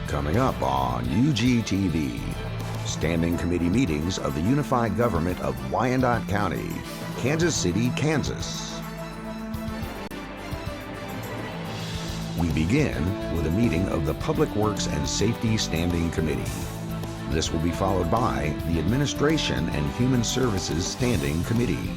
Coming up on UGTV, Standing Committee Meetings of the Unified Government of Wyandotte County, Kansas City, Kansas. We begin with a meeting of the Public Works and Safety Standing Committee. This will be followed by the Administration and Human Services Standing Committee.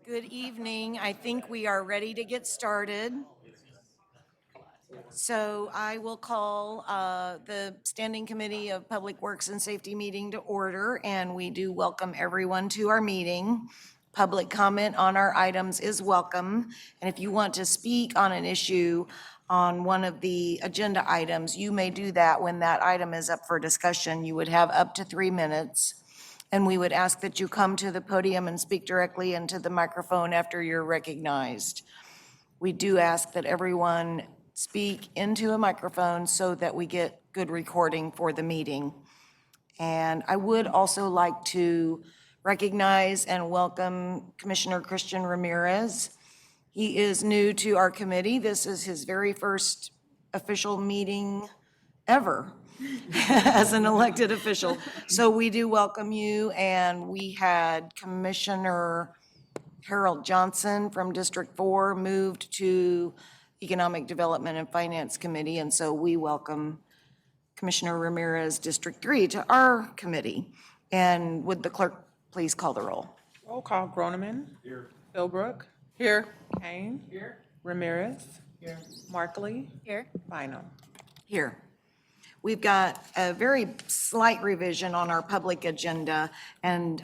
Good evening. I think we are ready to get started. So I will call the Standing Committee of Public Works and Safety meeting to order, and we do welcome everyone to our meeting. Public comment on our items is welcome, and if you want to speak on an issue on one of the agenda items, you may do that when that item is up for discussion. You would have up to 3 minutes. And we would ask that you come to the podium and speak directly into the microphone after you're recognized. We do ask that everyone speak into a microphone so that we get good recording for the meeting. And I would also like to recognize and welcome Commissioner Christian Ramirez. He is new to our committee. This is his very first official meeting ever. as an elected official. So we do welcome you, and we had Commissioner Harold Johnson from District 4 moved to Economic Development and Finance Committee, and so we welcome Commissioner Ramirez, District 3, to our committee. And would the clerk please call the roll? Roll call, Groneman. Here. Philbrook. Here. Kane. Here. Ramirez. Here. Markley. Here. Bynum. Here. We've got a very slight revision on our public agenda, and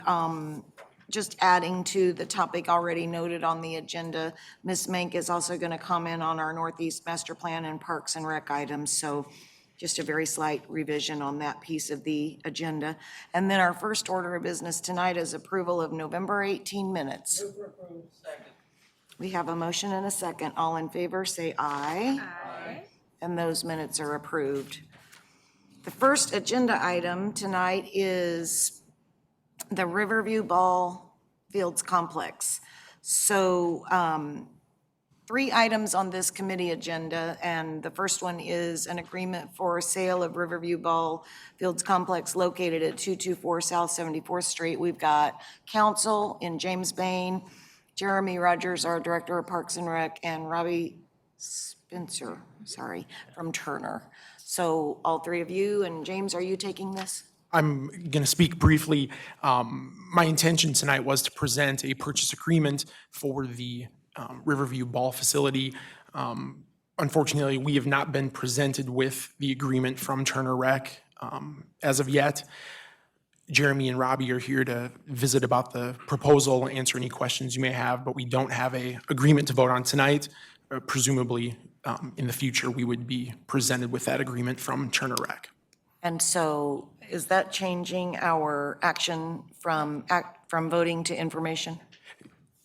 just adding to the topic already noted on the agenda, Ms. Mank is also going to comment on our Northeast Master Plan and Parks and Rec items, so just a very slight revision on that piece of the agenda. And then our first order of business tonight is approval of November 18 minutes. We have a motion and a second. All in favor, say aye. Aye. And those minutes are approved. The first agenda item tonight is the Riverview Ball Fields Complex. So 3 items on this committee agenda, and the first one is an agreement for sale of Riverview Ball Fields Complex located at 224 South 74th Street. We've got counsel in James Bain, Jeremy Rogers, our Director of Parks and Rec, and Robbie Spencer, from Turner. So all 3 of you, and James, are you taking this? I'm going to speak briefly. My intention tonight was to present a purchase agreement for the Riverview Ball facility. Unfortunately, we have not been presented with the agreement from Turner Rec as of yet. Jeremy and Robbie are here to visit about the proposal, answer any questions you may have, but we don't have an agreement to vote on tonight. Presumably, in the future, we would be presented with that agreement from Turner Rec. And so is that changing our action from voting to information?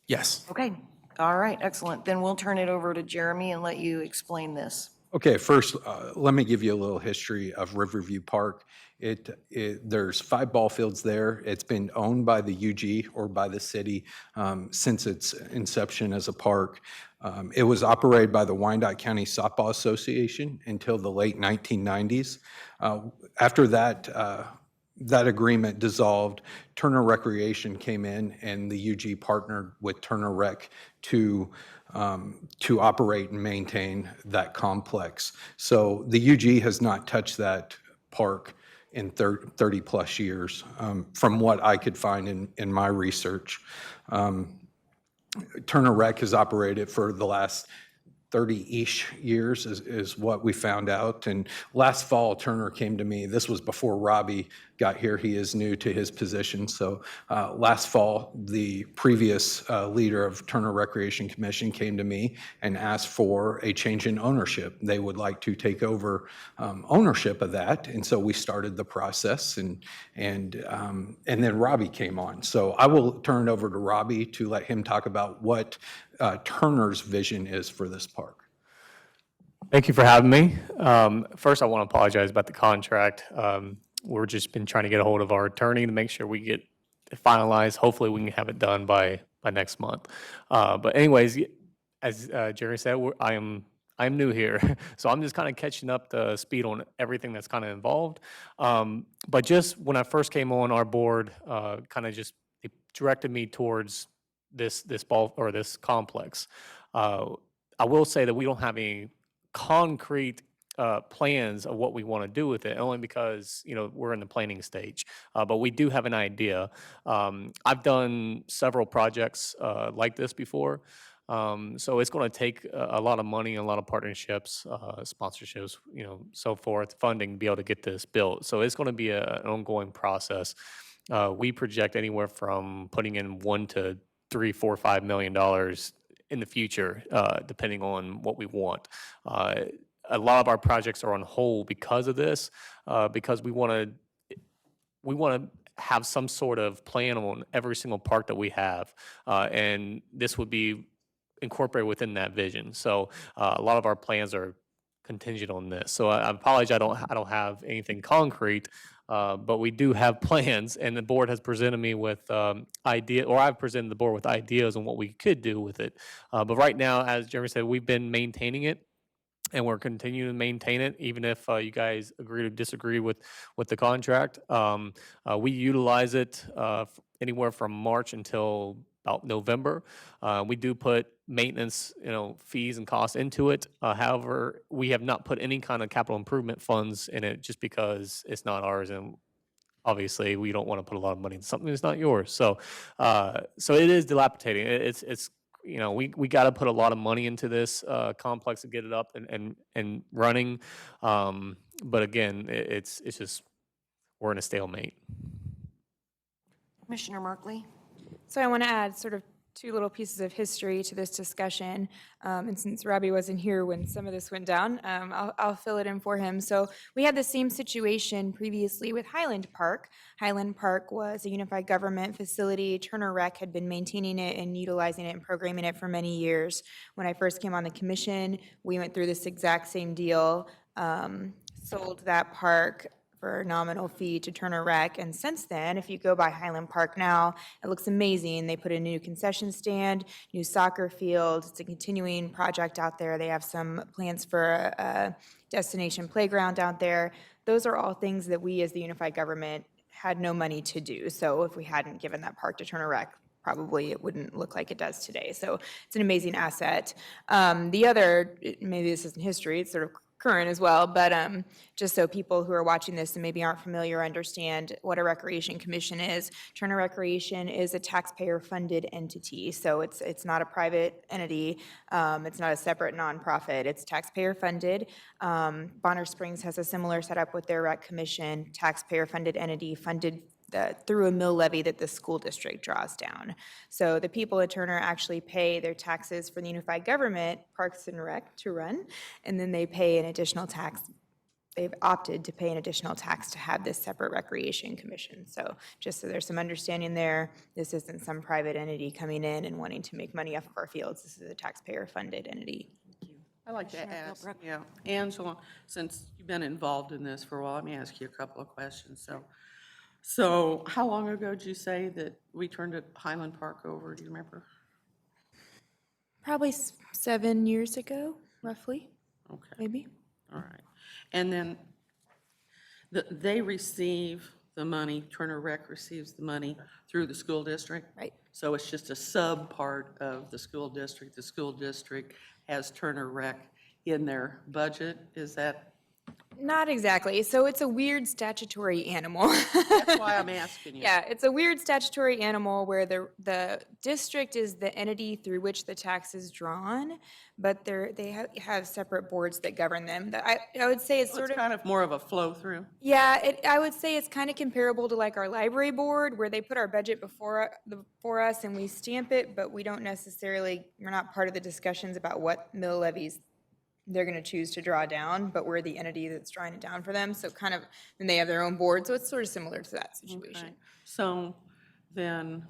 Yes. Okay, all right, excellent. Then we'll turn it over to Jeremy and let you explain this. Okay, first, let me give you a little history of Riverview Park. There's 5 ball fields there. It's been owned by the UG or by the city since its inception as a park. It was operated by the Wyandotte County Softball Association until the late 1990s. After that, that agreement dissolved, Turner Recreation came in, and the UG partnered with Turner Rec to operate and maintain that complex. So the UG has not touched that park in 30 plus years, from what I could find in my research. Turner Rec has operated for the last 30-ish years is what we found out. And last fall, Turner came to me. This was before Robbie got here. He is new to his position. So last fall, the previous leader of Turner Recreation Commission came to me and asked for a change in ownership. They would like to take over ownership of that. And so we started the process, and then Robbie came on. So I will turn it over to Robbie to let him talk about what Turner's vision is for this park. Thank you for having me. First, I want to apologize about the contract. We're just been trying to get a hold of our attorney to make sure we get it finalized. Hopefully, we can have it done by next month. But anyways, as Jerry said, I'm new here, so I'm just kind of catching up the speed on everything that's kind of involved. But just when I first came on our board, kind of just it directed me towards this ball or this complex. I will say that we don't have any concrete plans of what we want to do with it, only because we're in the planning stage. But we do have an idea. I've done several projects like this before, so it's going to take a lot of money, a lot of partnerships, sponsorships, so forth, funding to be able to get this built. So it's going to be an ongoing process. We project anywhere from putting in $1 to $3, $4, $5 million in the future, depending on what we want. A lot of our projects are on hold because of this, because we want to have some sort of plan on every single park that we have, and this would be incorporated within that vision. So a lot of our plans are contingent on this. So I apologize, I don't have anything concrete. But we do have plans, and the board has presented me with I've presented the board with ideas on what we could do with it. But right now, as Jeremy said, we've been maintaining it. and we're continuing to maintain it, even if you guys agree to disagree with the contract. We utilize it anywhere from March until about November. We do put maintenance, fees and costs into it. However, we have not put any kind of capital improvement funds in it just because it's not ours, and obviously we don't want to put a lot of money into something that's not yours. So, so it is dilapidating. It's we got to put a lot of money into this complex to get it up and running. But again, it's just we're in a stalemate. Commissioner Markley? So I want to add sort of two little pieces of history to this discussion. And since Robbie wasn't here when some of this went down, I'll fill it in for him. So we had the same situation previously with Highland Park. Highland Park was a unified government facility. Turner Rec had been maintaining it and utilizing it and programming it for many years. When I first came on the commission, we went through this exact same deal, sold that park for a nominal fee to Turner Rec. And since then, if you go by Highland Park now, it looks amazing. They put a new concession stand, new soccer field. It's a continuing project out there. They have some plans for a destination playground out there. Those are all things that we as the unified government had no money to do. So if we hadn't given that park to Turner Rec, probably it wouldn't look like it does today. So it's an amazing asset. The other, maybe this isn't history, it's sort of current as well, but just so people who are watching this and maybe aren't familiar understand what a recreation commission is. Turner Recreation is a taxpayer-funded entity, so it's not a private entity. It's not a separate nonprofit. It's taxpayer-funded. Bonner Springs has a similar setup with their rec commission, taxpayer-funded entity, funded through a mill levy that the school district draws down. So the people at Turner actually pay their taxes for the unified government, Parks and Rec, to run, and then they pay an additional tax. They've opted to pay an additional tax to have this separate recreation commission. So just so there's some understanding there, this isn't some private entity coming in and wanting to make money off of our fields. This is a taxpayer-funded entity. I'd like to ask, Angela, since you've been involved in this for a while, let me ask you a couple of questions. So how long ago did you say that we turned Highland Park over? Do you remember? Probably 7 years ago, roughly, Okay, maybe. all right. And then they receive the money, Turner Rec receives the money through the school district? Right. So it's just a sub-part of the school district. The school district has Turner Rec in their budget, is that? Not exactly. So it's a weird statutory animal. That's why I'm asking you. Yeah, it's a weird statutory animal where the district is the entity through which the tax is drawn, but they have separate boards that govern them. I would say it's So sort it's of, kind of more of a flow-through? yeah, I would say it's kind of comparable to like our library board where they put our budget before us and we stamp it, but we don't necessarily, we're not part of the discussions about what mill levies they're going to choose to draw down, but we're the entity that's drawing it down for them. So kind of, and they have their own board. So it's sort of similar to that situation. Okay. So then,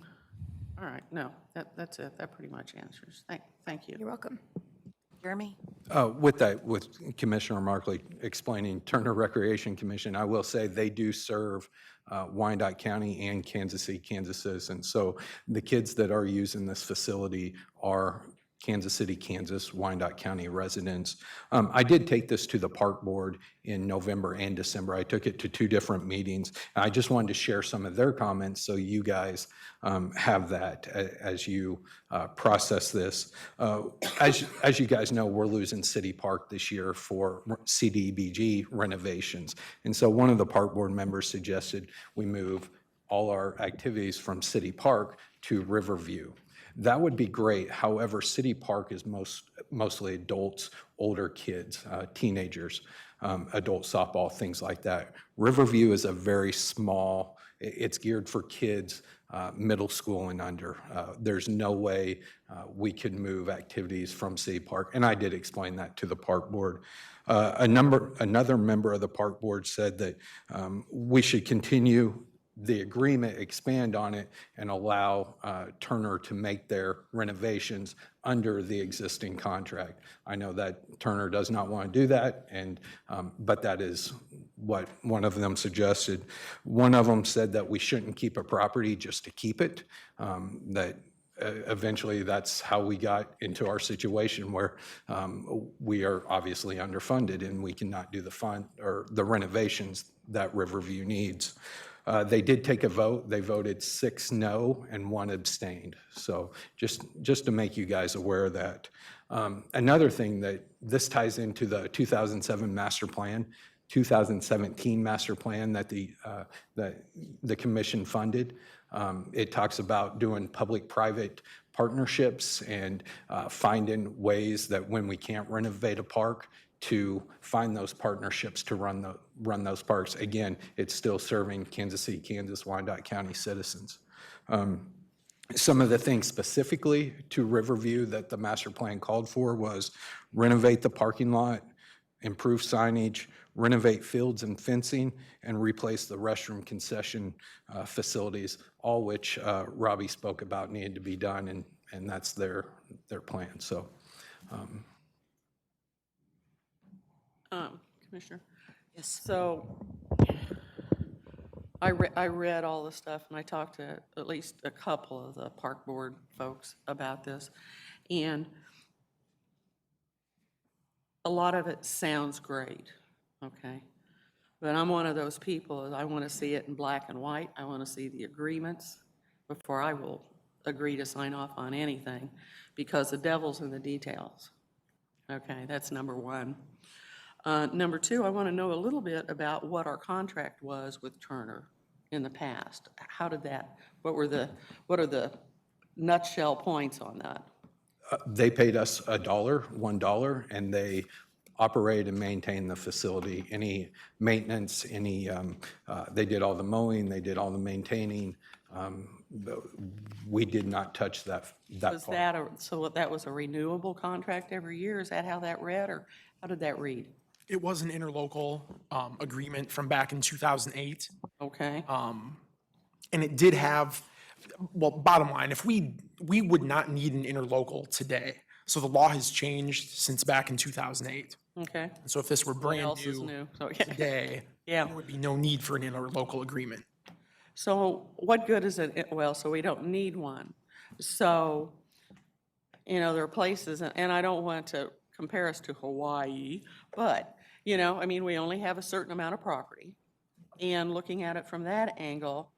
all right, no, that's it. That pretty much answers. Thank you. You're welcome. Jeremy? With Commissioner Markley explaining Turner Recreation Commission, I will say they do serve Wyandotte County and Kansas City, Kansas citizens. So the kids that are using this facility are Kansas City, Kansas, Wyandotte County residents. I did take this to the park board in November and December. I took it to 2 different meetings. And I just wanted to share some of their comments so you guys have that as you process this. As you guys know, we're losing City Park this year for CDBG renovations. And so one of the park board members suggested we move all our activities from City Park to Riverview. That would be great. However, City Park is mostly adults, older kids, teenagers, adult softball, things like that. Riverview is a very small, it's geared for kids, middle school and under. There's no way we could move activities from City Park, and I did explain that to the park board. Another member of the park board said that we should continue the agreement, expand on it, and allow Turner to make their renovations under the existing contract. I know that Turner does not want to do that, but that is what one of them suggested. One of them said that we shouldn't keep a property just to keep it, that eventually, that's how we got into our situation where we are obviously underfunded and we cannot do the fund or the renovations that Riverview needs. They did take a vote. They voted 6 no and 1 abstained. So just to make you guys aware of that. Another thing that this ties into the 2007 master plan, 2017 master plan that the commission funded. It talks about doing public-private partnerships and finding ways that when we can't renovate a park, to find those partnerships to run those parks. Again, it's still serving Kansas City, Kansas, Wyandotte County citizens. Some of the things specifically to Riverview that the master plan called for was renovate the parking lot, improve signage, renovate fields and fencing, and replace the restroom concession facilities, all which Robbie spoke about needed to be done, and that's their plan. So. Commissioner? Yes. So I read all the stuff, and I talked to at least a couple of the park board folks about this, and a lot of it sounds great, okay? But I'm one of those people, I want to see it in black and white. I want to see the agreements before I will agree to sign off on anything, because the devil's in the details. Okay, that's number one. Number two, I want to know a little bit about what our contract was with Turner in the past. How did that, what are the nutshell points on that? They paid us $1, and they operate and maintain the facility. Any maintenance, they did all the mowing, they did all the maintaining. We did not touch that Was part. that, so that was a renewable contract every year? Is that how that read, or how did that read? It was an interlocal agreement from back in 2008. Okay, And it did have, well, bottom line, if we would not need an interlocal today. So the law has changed since back in 2008. okay. And so if this were What brand else is new new? So, yeah. today, Yeah. there would be no need for an interlocal agreement. So what good is it, well, so we don't need one. So, there are places, and I don't want to compare us to Hawaii, but, I mean, we only have a certain amount of property. And looking at it from that angle,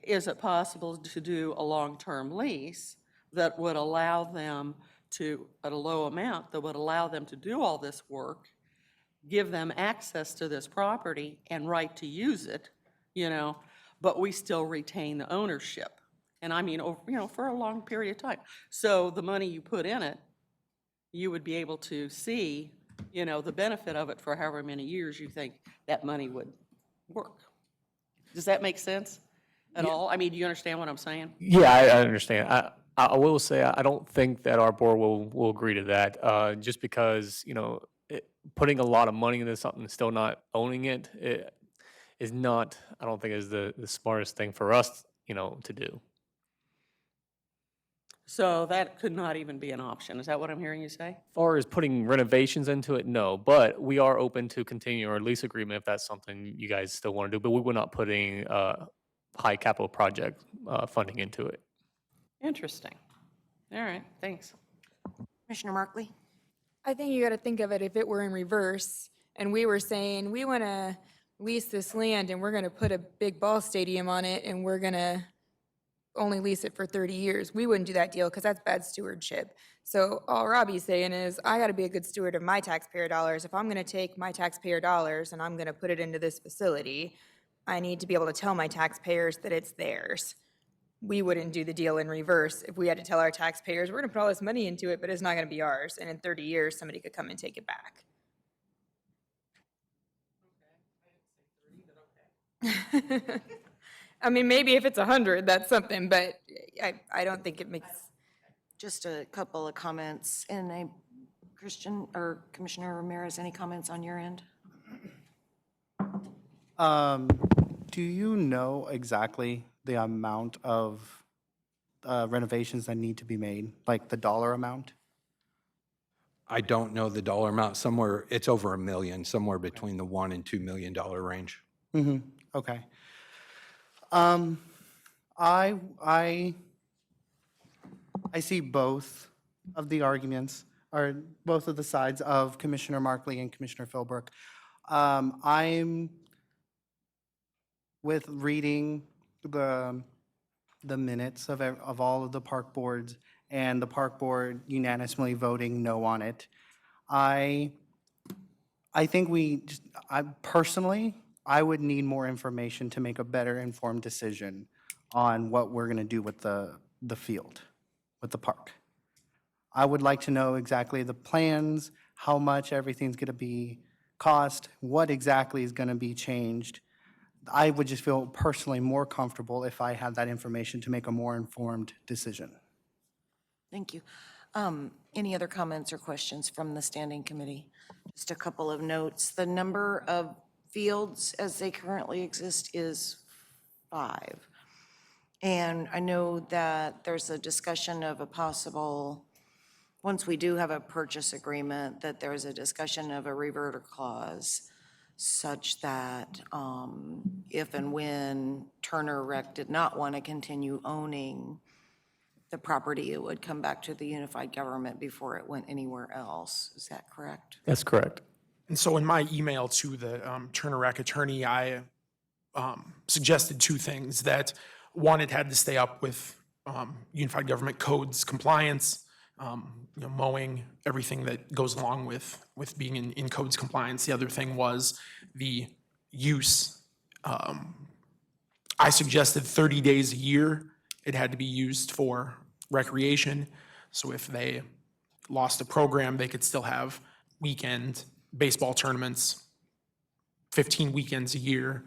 is it possible to do a long-term lease that would allow them to, at a low amount, that would allow them to do all this work, give them access to this property and right to use it, but we still retain the ownership? And I mean, for a long period of time. So the money you put in it, you would be able to see, the benefit of it for however many years you think that money would work. Does that make sense at all? I mean, do you understand what I'm saying? Yeah, I understand. I will say, I don't think that our board will agree to that, just because, putting a lot of money into something and still not owning it is not, I don't think is the smartest thing for us, to do. So that could not even be an option. Is that what I'm hearing you say? As far as putting renovations into it, no, but we are open to continuing our lease agreement if that's something you guys still want to do, but we would not putting high capital project funding into it. Interesting. All right, thanks. Commissioner Markley? I think you got to think of it if it were in reverse and we were saying, we want to lease this land and we're going to put a big ball stadium on it and we're going to only lease it for 30 years. We wouldn't do that deal because that's bad stewardship. So all Robbie's saying is, I got to be a good steward of my taxpayer dollars. If I'm going to take my taxpayer dollars and I'm going to put it into this facility, I need to be able to tell my taxpayers that it's theirs. We wouldn't do the deal in reverse if we had to tell our taxpayers, we're going to put all this money into it, but it's not going to be ours. And in 30 years, somebody could come and take it back. I mean, maybe if it's 100, that's something, but I don't think it makes. Just a couple of comments. And Christian or Commissioner Ramirez, any comments on your end? Do you know exactly the amount of renovations that need to be made, like the dollar amount? I don't know the dollar amount. Somewhere, it's over $1 million, somewhere between the $1 and $2 million range. Okay. I I see both of the arguments, or both of the sides of Commissioner Markley and Commissioner Philbrook. I'm with reading the minutes of all of the park boards and the park board unanimously voting no on it. I think I would need more information to make a better informed decision on what we're going to do with the field, with the park. I would like to know exactly the plans, how much everything's going to be cost, what exactly is going to be changed. I would just feel personally more comfortable if I had that information to make a more informed decision. Thank you. Any other comments or questions from the standing committee? Just a couple of notes. The number of fields as they currently exist is 5. And I know that there's a discussion of a possible, once we do have a purchase agreement, that there's a discussion of a reverter clause such that if and when Turner Rec did not want to continue owning the property, it would come back to the unified government before it went anywhere else. Is that correct? That's correct. And so in my email to the Turner Rec attorney, I suggested 2 things. That one, it had to stay up with unified government codes compliance, mowing, everything that goes along with being in codes compliance. The other thing was the use. I suggested 30 days a year. It had to be used for recreation. So if they lost a program, they could still have weekend baseball tournaments, 15 weekends a year,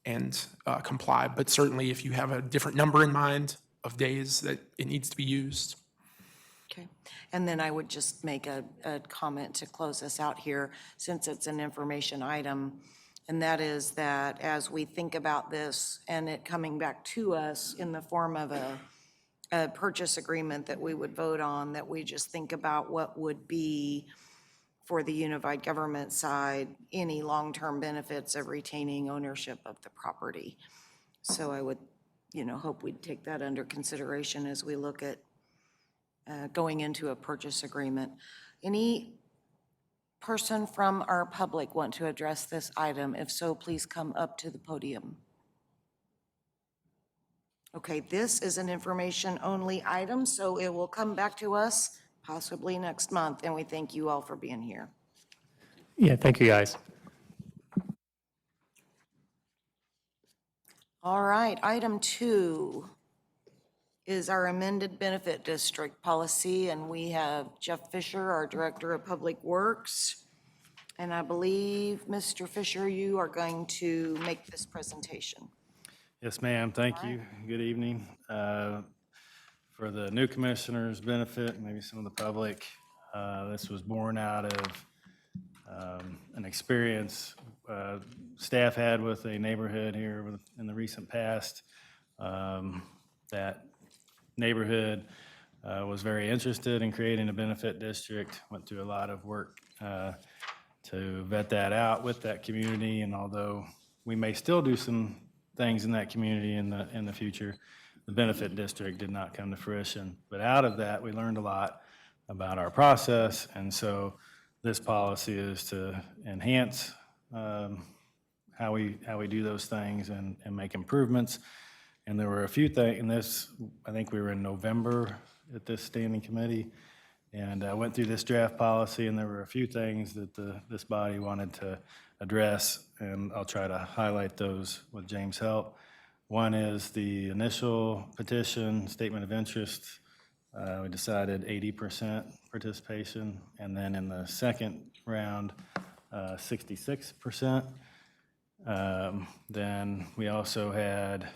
and comply. But certainly if you have a different number in mind of days that it needs to be used. Okay. And then I would just make a comment to close us out here, since it's an information item, and that is that as we think about this and it coming back to us in the form of a purchase agreement that we would vote on, that we just think about what would be, for the unified government side, any long-term benefits of retaining ownership of the property. So I would, hope we'd take that under consideration as we look at going into a purchase agreement. Any person from our public want to address this item? If so, please come up to the podium. Okay, this is an information-only item, so it will come back to us possibly next month, and we thank you all for being here. Yeah, thank you, guys. All right, item 2 is our amended benefit district policy, and we have Jeff Fisher, our Director of Public Works. And I believe, Mr. Fisher, you are going to make this presentation. Yes, ma'am. Thank you. Good evening. For the new commissioners' benefit, maybe some of the public, this was born out of an experience staff had with a neighborhood here in the recent past. That neighborhood was very interested in creating a benefit district, went through a lot of work to vet that out with that community, and although we may still do some things in that community in the future, the benefit district did not come to fruition. But out of that, we learned a lot about our process, and so this policy is to enhance how we do those things and make improvements. And there were a few things, and this, I think we were in November at this standing committee, and I went through this draft policy, and there were a few things that this body wanted to address, and I'll try to highlight those with James' help. One is the initial petition, statement of interest. We decided 80% participation, and then in the second round, 66%. Then we also had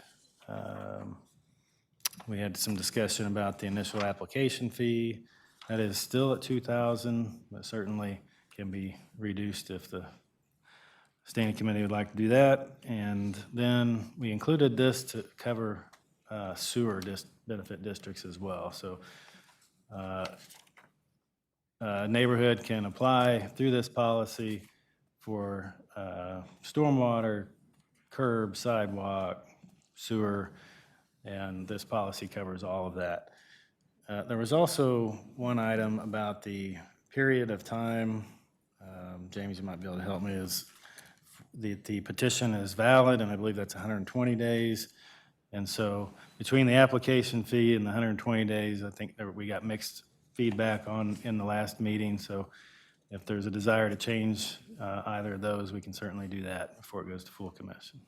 some discussion about the initial application fee. That is still at $2,000, but certainly can be reduced if the standing committee would like to do that. And then we included this to cover sewer benefit districts as well. So a neighborhood can apply through this policy for stormwater, curb, sidewalk, sewer, and this policy covers all of that. There was also one item about the period of time, James, you might be able to help me, is the petition is valid, and I believe that's 120 days. And so between the application fee and the 120 days, I think that we got mixed feedback on in the last meeting. So if there's a desire to change either of those, we can certainly do that before it goes to full commission.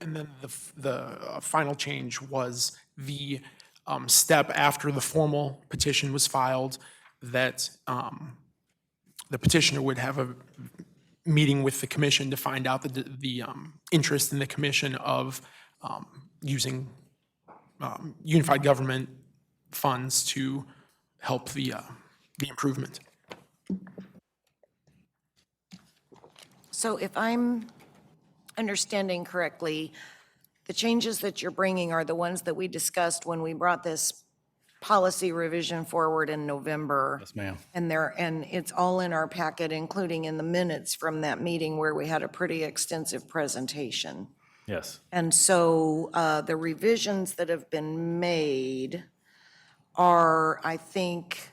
And then the final change was the step after the formal petition was filed, that the petitioner would have a meeting with the commission to find out the interest in the commission of using unified government funds to help the improvement. So if I'm understanding correctly, the changes that you're bringing are the ones that we discussed when we brought this policy revision forward in November. Yes, ma'am. And it's all in our packet, including in the minutes from that meeting where we had a pretty extensive presentation. Yes. And so the revisions that have been made are, I think,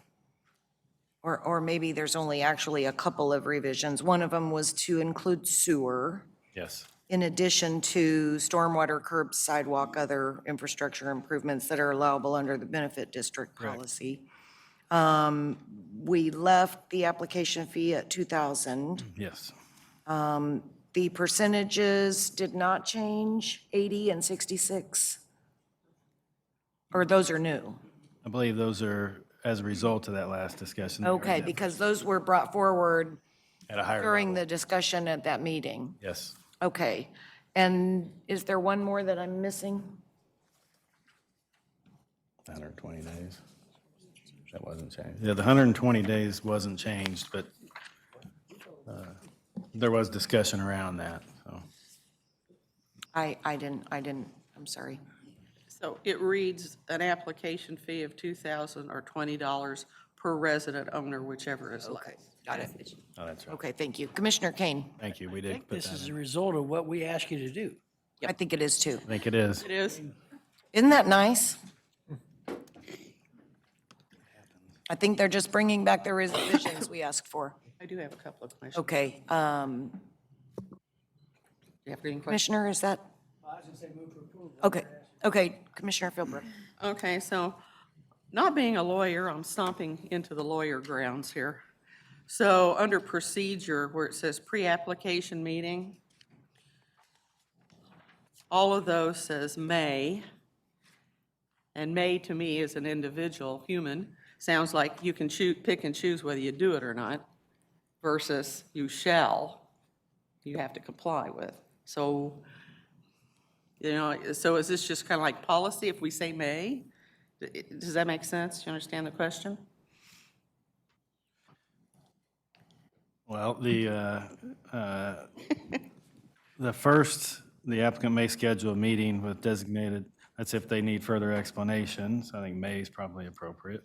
or maybe there's only actually a couple of revisions. One of them was to include sewer, Yes. in addition to stormwater, curbs, sidewalk, other infrastructure improvements that are allowable under the benefit district policy. We left the application fee at 2,000. Yes. The percentages did not change, 80 and 66? Or those are new? I believe those are as a result of that last discussion. Okay, because those were brought forward At a higher during level. the discussion at that meeting. Yes. Okay. And is there one more that I'm missing? 120 days. That wasn't changed. Yeah, the 120 days wasn't changed, but there was discussion around that, so. I didn't, I'm sorry. So it reads an application fee of $2,000 or $20 per resident owner, whichever is less. Got it. Oh, that's right. Okay, thank you. Commissioner Kane? Thank you. We did put This that is in. a result of what we asked you to do. I think it is too. I think it is. It is? Isn't that nice? I think they're just bringing back the revisions we asked for. I do have a couple of questions. Okay, Do you have any questions? Commissioner, is that? Okay, okay, Commissioner Philbrook. Okay, so not being a lawyer, I'm stomping into the lawyer grounds here. So under procedure, where it says pre-application meeting, all of those says may. And may to me is an individual, human. Sounds like you can pick and choose whether you do it or not versus you shall, you have to comply with. So, so is this just kind of like policy if we say may? Does that make sense? Do you understand the question? Well, the first, the applicant may schedule a meeting with designated, that's if they need further explanations. I think may is probably appropriate.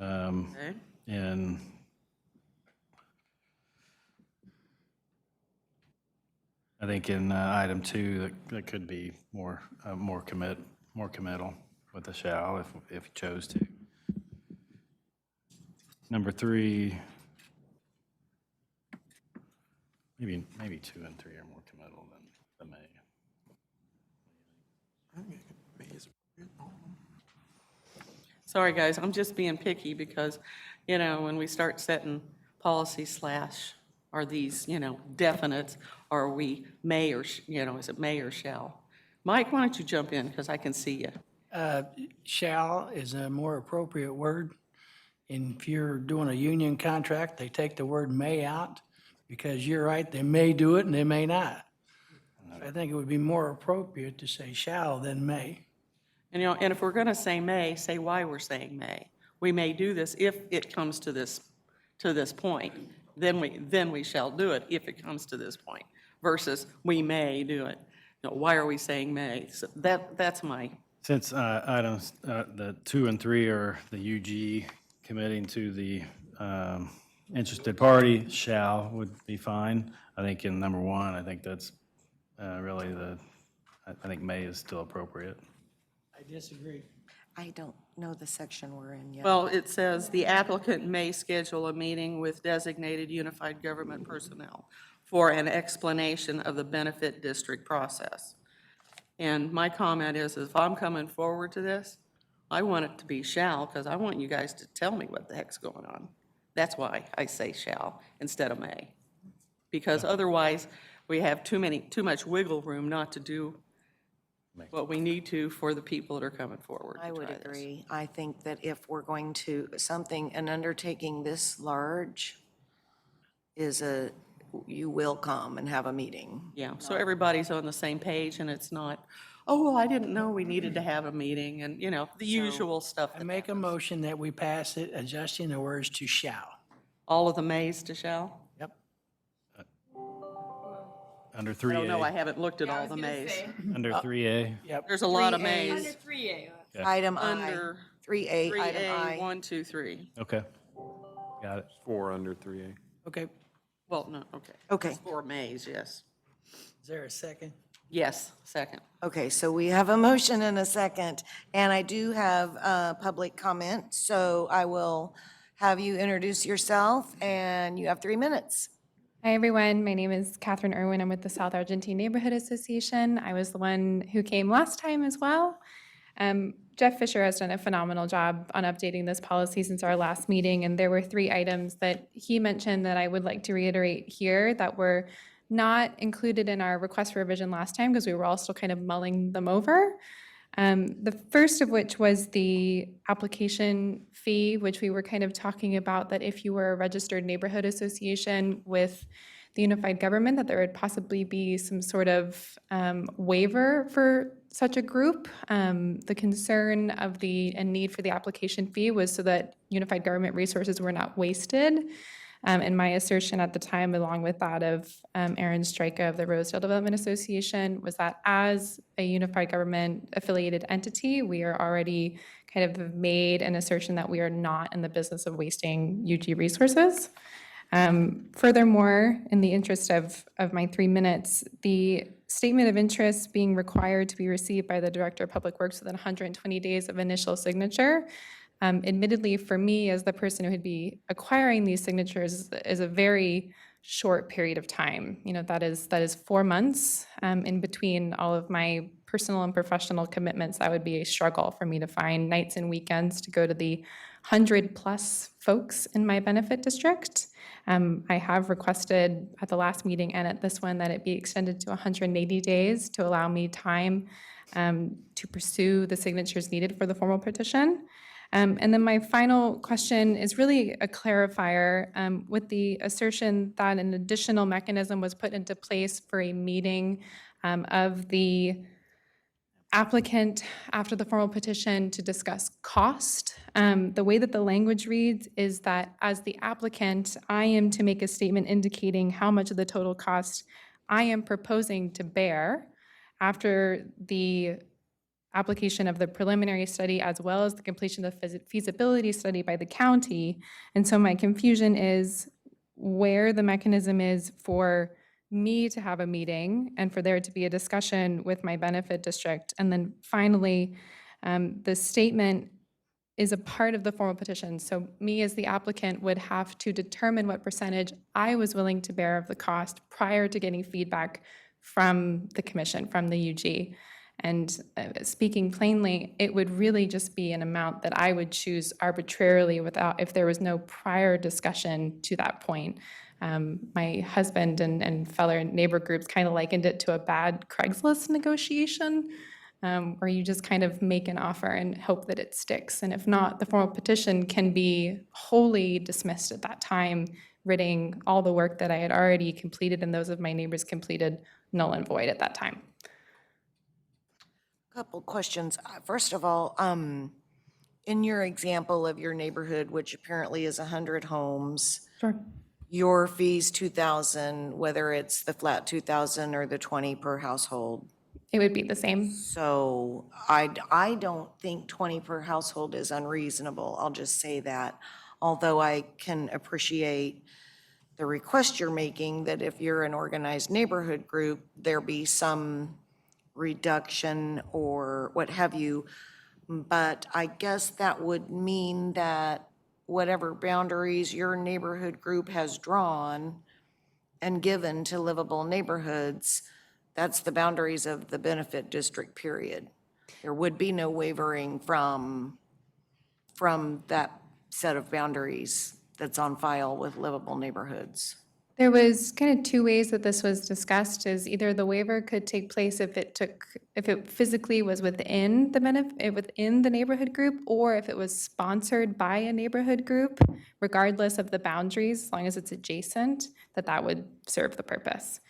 Okay. And I think in item 2, that could be more committal with the shall if you chose to. Number 3, maybe 2 and 3 are more committal than the may. Sorry, guys, I'm just being picky because, when we start setting policy / are these, definites, are we may or, is it may or shall? Mike, why don't you jump in because I can see you. Shall is a more appropriate word. And if you're doing a union contract, they take the word may out because you're right, they may do it and they may not. I think it would be more appropriate to say shall than may. And, and if we're going to say may, say why we're saying may. We may do this if it comes to this point. Then we shall do it if it comes to this point, versus we may do it. Why are we saying may? So that's my, Since items, the 2 and 3 are the UG committing to the interested party, shall would be fine. I think in number 1, I think that's really I think may is still appropriate. I disagree. I don't. know the section we're in yet. Well, it says the applicant may schedule a meeting with designated unified government personnel for an explanation of the benefit district process. And my comment is, if I'm coming forward to this, I want it to be shall, because I want you guys to tell me what the heck's going on. That's why I say shall instead of may. Because otherwise, we have too much wiggle room not to do what we need to for the people that are coming forward to I would try this. agree. I think that if we're going to, an undertaking this large you will come and have a meeting. Yeah, so everybody's on the same page, and it's not, oh, well, I didn't know we needed to have a meeting, and, the usual stuff. I that make a happens. motion that we pass it, adjusting the words to shall. All of the mays to shall? Yep. Under I don't know, I 3A, haven't looked at all the mays. under 3A. Yep. There's a lot of 3A. mays. Item I, Under 3A, item 3A, I. 1, 2, 3. Okay. Got it. 4 under 3A. Okay. Well, no, okay. Okay. It's 4 mays, yes. Is there a second? Yes, second. Okay, so we have a motion and a second, and I do have public comment, so I will have you introduce yourself, and you have 3 minutes. Hi, everyone. My name is Catherine Irwin. I'm with the South Argentine Neighborhood Association. I was the one who came last time as well. Jeff Fisher has done a phenomenal job on updating this policy since our last meeting, and there were 3 items that he mentioned that I would like to reiterate here that were not included in our request for revision last time because we were all still kind of mulling them over. The first of which was the application fee, which we were kind of talking about, that if you were a registered neighborhood association with the unified government, that there would possibly be some sort of waiver for such a group. The concern of and need for the application fee was so that unified government resources were not wasted. And my assertion at the time, along with that of Aaron Strika of the Rosedale Development Association, was that as a unified government affiliated entity, we are already kind of made an assertion that we are not in the business of wasting UG resources. Furthermore, in the interest of my 3 minutes, the statement of interest being required to be received by the Director of Public Works within 120 days of initial signature. Admittedly, for me, as the person who would be acquiring these signatures, is a very short period of time. That is 4 months in between all of my personal and professional commitments. That would be a struggle for me to find nights and weekends to go to the 100+ folks in my benefit district. I have requested at the last meeting and at this one that it be extended to 180 days to allow me time to pursue the signatures needed for the formal petition. And then my final question is really a clarifier with the assertion that an additional mechanism was put into place for a meeting of the applicant after the formal petition to discuss cost. The way that the language reads is that as the applicant, I am to make a statement indicating how much of the total cost I am proposing to bear after the application of the preliminary study as well as the completion of the feasibility study by the county. And so my confusion is where the mechanism is for me to have a meeting and for there to be a discussion with my benefit district. And then finally, the statement is a part of the formal petition. So me as the applicant would have to determine what percentage I was willing to bear of the cost prior to getting feedback from the commission, from the UG. And speaking plainly, it would really just be an amount that I would choose arbitrarily if there was no prior discussion to that point. My husband and fellow neighbor groups kind of likened it to a bad Craigslist negotiation, where you just kind of make an offer and hope that it sticks. And if not, the formal petition can be wholly dismissed at that time, ridding all the work that I had already completed and those of my neighbors completed null and void at that time. Couple questions. First of all, in your example of your neighborhood, which apparently is 100 homes, Sure. your fee's $2,000, whether it's the flat $2,000 or the 20 per household. It would be the same. So I don't think 20 per household is unreasonable. I'll just say that. Although I can appreciate the request you're making that if you're an organized neighborhood group, there be some reduction or what have you. But I guess that would mean that whatever boundaries your neighborhood group has drawn and given to livable neighborhoods, that's the boundaries of the benefit district, period. There would be no wavering from that set of boundaries that's on file with livable neighborhoods. There was kind of two ways that this was discussed, is either the waiver could take place if it physically was within within the neighborhood group, or if it was sponsored by a neighborhood group, regardless of the boundaries, as long as it's adjacent, that would serve the purpose.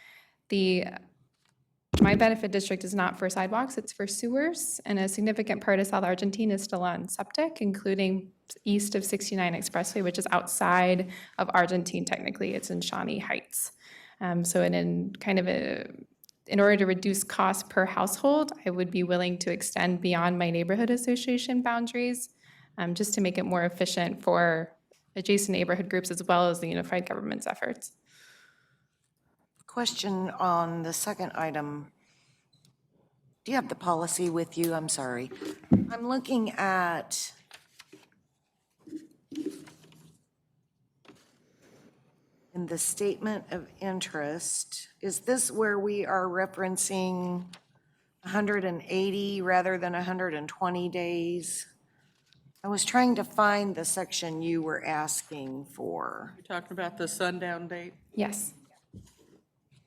My benefit district is not for sidewalks, it's for sewers, and a significant part of South Argentine is still on septic, including east of 69 Expressway, which is outside of Argentine technically, it's in Shawnee Heights. So in order to reduce cost per household, I would be willing to extend beyond my neighborhood association boundaries, just to make it more efficient for adjacent neighborhood groups as well as the unified government's efforts. Question on the second item. Do you have the policy with you? I'm sorry. I'm looking at in the statement of interest. Is this where we are referencing 180 rather than 120 days? I was trying to find the section you were asking for. You're talking about the sundown date? Yes,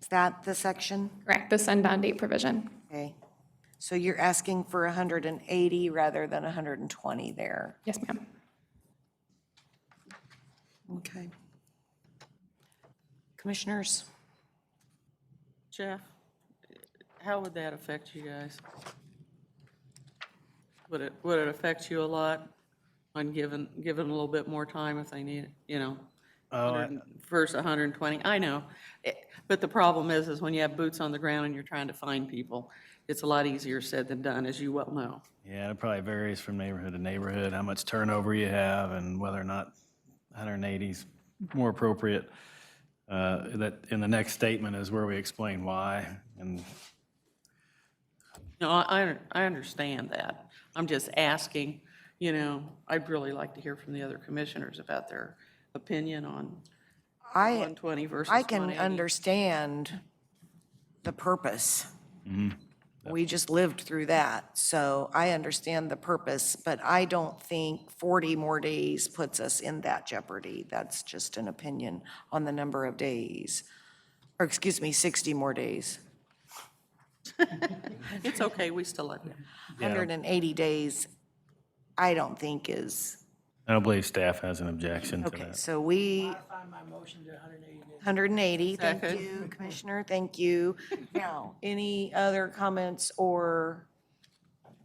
Is that the section? correct, the sundown date provision. Okay. So you're asking for 180 rather than 120 there. Yes, ma'am. Okay. Commissioners? Jeff, how would that affect you guys? Would it affect you a lot on giving a little bit more time if they need it, you know? Versus 120, I know. But the problem is when you have boots on the ground and you're trying to find people, it's a lot easier said than done, as you well know. Yeah, it probably varies from neighborhood to neighborhood, how much turnover you have and whether or not 180 is more appropriate. That in the next statement is where we explain why. And No, I understand that. I'm just asking, you know, I'd really like to hear from the other commissioners about their opinion on 120 versus I 180. can understand the purpose. We just lived through that, so I understand the purpose, but I don't think 40 more days puts us in that jeopardy. That's just an opinion on the number of days. Or, excuse me, 60 more days. It's okay, we still love you. 180 days, I don't think is, I don't believe staff has an objection to okay, that. so we, Find my motion to 180 days. 180, thank Second. you, Commissioner, thank you. Now, any other comments or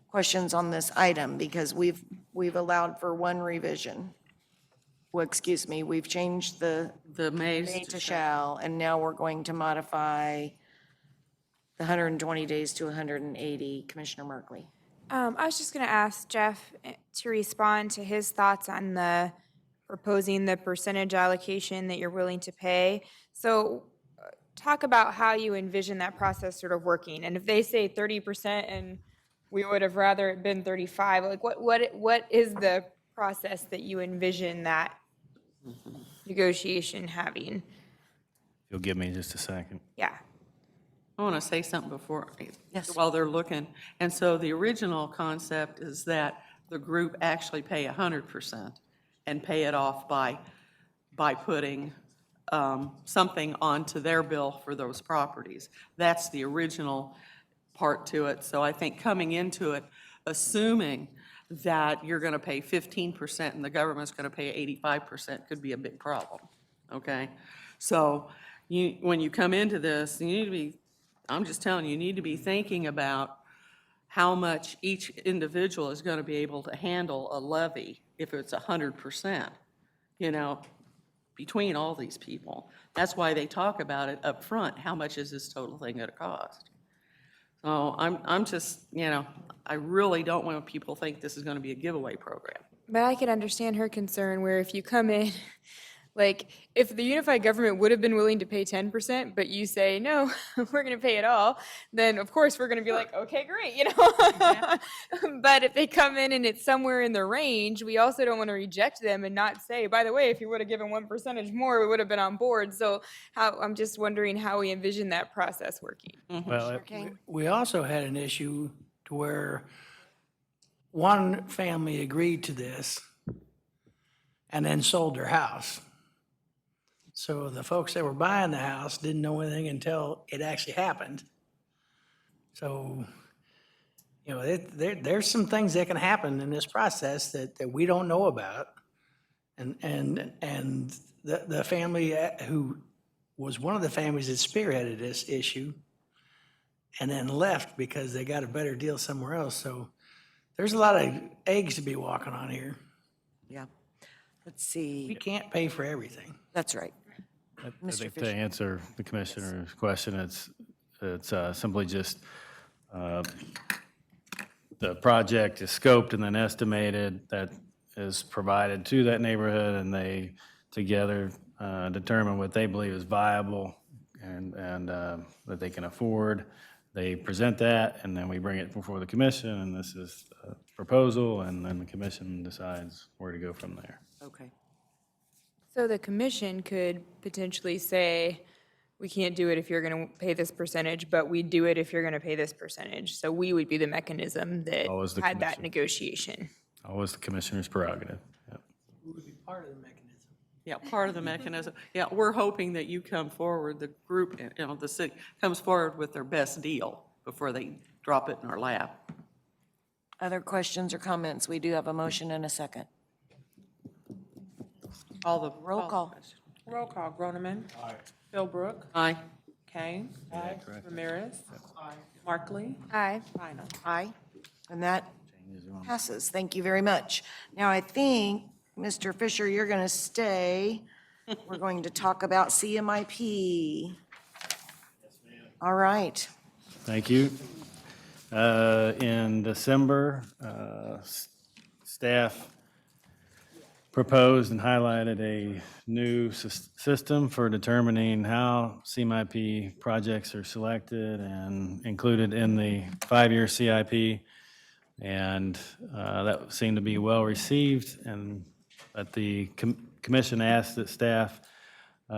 questions on this item? Because we've allowed for one revision. Well, excuse me, we've changed the The Mays may to shall, and now we're going to modify the 120 days to 180. Commissioner Markley. I was just going to ask Jeff to respond to his thoughts on proposing the percentage allocation that you're willing to pay. So talk about how you envision that process sort of working. And if they say 30% and we would have rather it been 35, like what is the process that you envision that negotiation having? You'll give me just a second. Yeah. I want to say something before, Yes. while they're looking. And so the original concept is that the group actually pay 100% and pay it off by putting something onto their bill for those properties. That's the original part to it. So I think coming into it, assuming that you're going to pay 15% and the government's going to pay 85% could be a big problem, okay? So when you come into this, you need to be, I'm just telling you, you need to be thinking about how much each individual is going to be able to handle a levy if it's 100%, you know, between all these people. That's why they talk about it up front. How much is this total thing going to cost? So I'm just, you know, I really don't want people to think this is going to be a giveaway program. But I can understand her concern where if you come in Like, if the unified government would have been willing to pay 10%, but you say, no, we're going to pay it all, then of course we're going to be like, okay, great, you know? But if they come in and it's somewhere in the range, we also don't want to reject them and not say, by the way, if you would have given 1% more, we would have been on board. So I'm just wondering how we envision that process working. Well, We also had an issue to where one family agreed to this and then sold their house. So the folks that were buying the house didn't know anything until it actually happened. So, you know, there's some things that can happen in this process that we don't know about. And the family who was one of the families that spearheaded this issue and then left because they got a better deal somewhere else. So there's a lot of eggs to be walking on here. Yeah. Let's We see. can't pay for everything. That's right. I Mr. think to Fisher. answer the commissioner's question, it's simply just the project is scoped and then estimated that is provided to that neighborhood, and they together determine what they believe is viable and that they can afford. They present that, and then we bring it before the commission, and this is a proposal, and then the commission decides where to go from there. Okay. So the commission could potentially say, we can't do it if you're going to pay this percentage, but we do it if you're going to pay this percentage. So we would be the mechanism that Always the had that commission. negotiation. Always the commissioner's prerogative. Yep. We would be part of the mechanism. Yeah, part of the mechanism. Yeah, we're hoping that you come forward, the group, you know, the city comes forward with their best deal before they drop it in our lap. Other questions or comments? We do have a motion and a second. Roll call. Roll call, Groneman. Philbrook. Aye. Kane. Ramirez. Markley. Aye. Bynum. Aye. And that passes. Thank you very much. Now, I think, Mr. Fisher, you're going to stay. We're going to talk about CMIP. All right. Thank you. In December, staff proposed and highlighted a new system for determining how CMIP projects are selected and included in the 5-year CIP. And that seemed to be well received, and that the commission asked that staff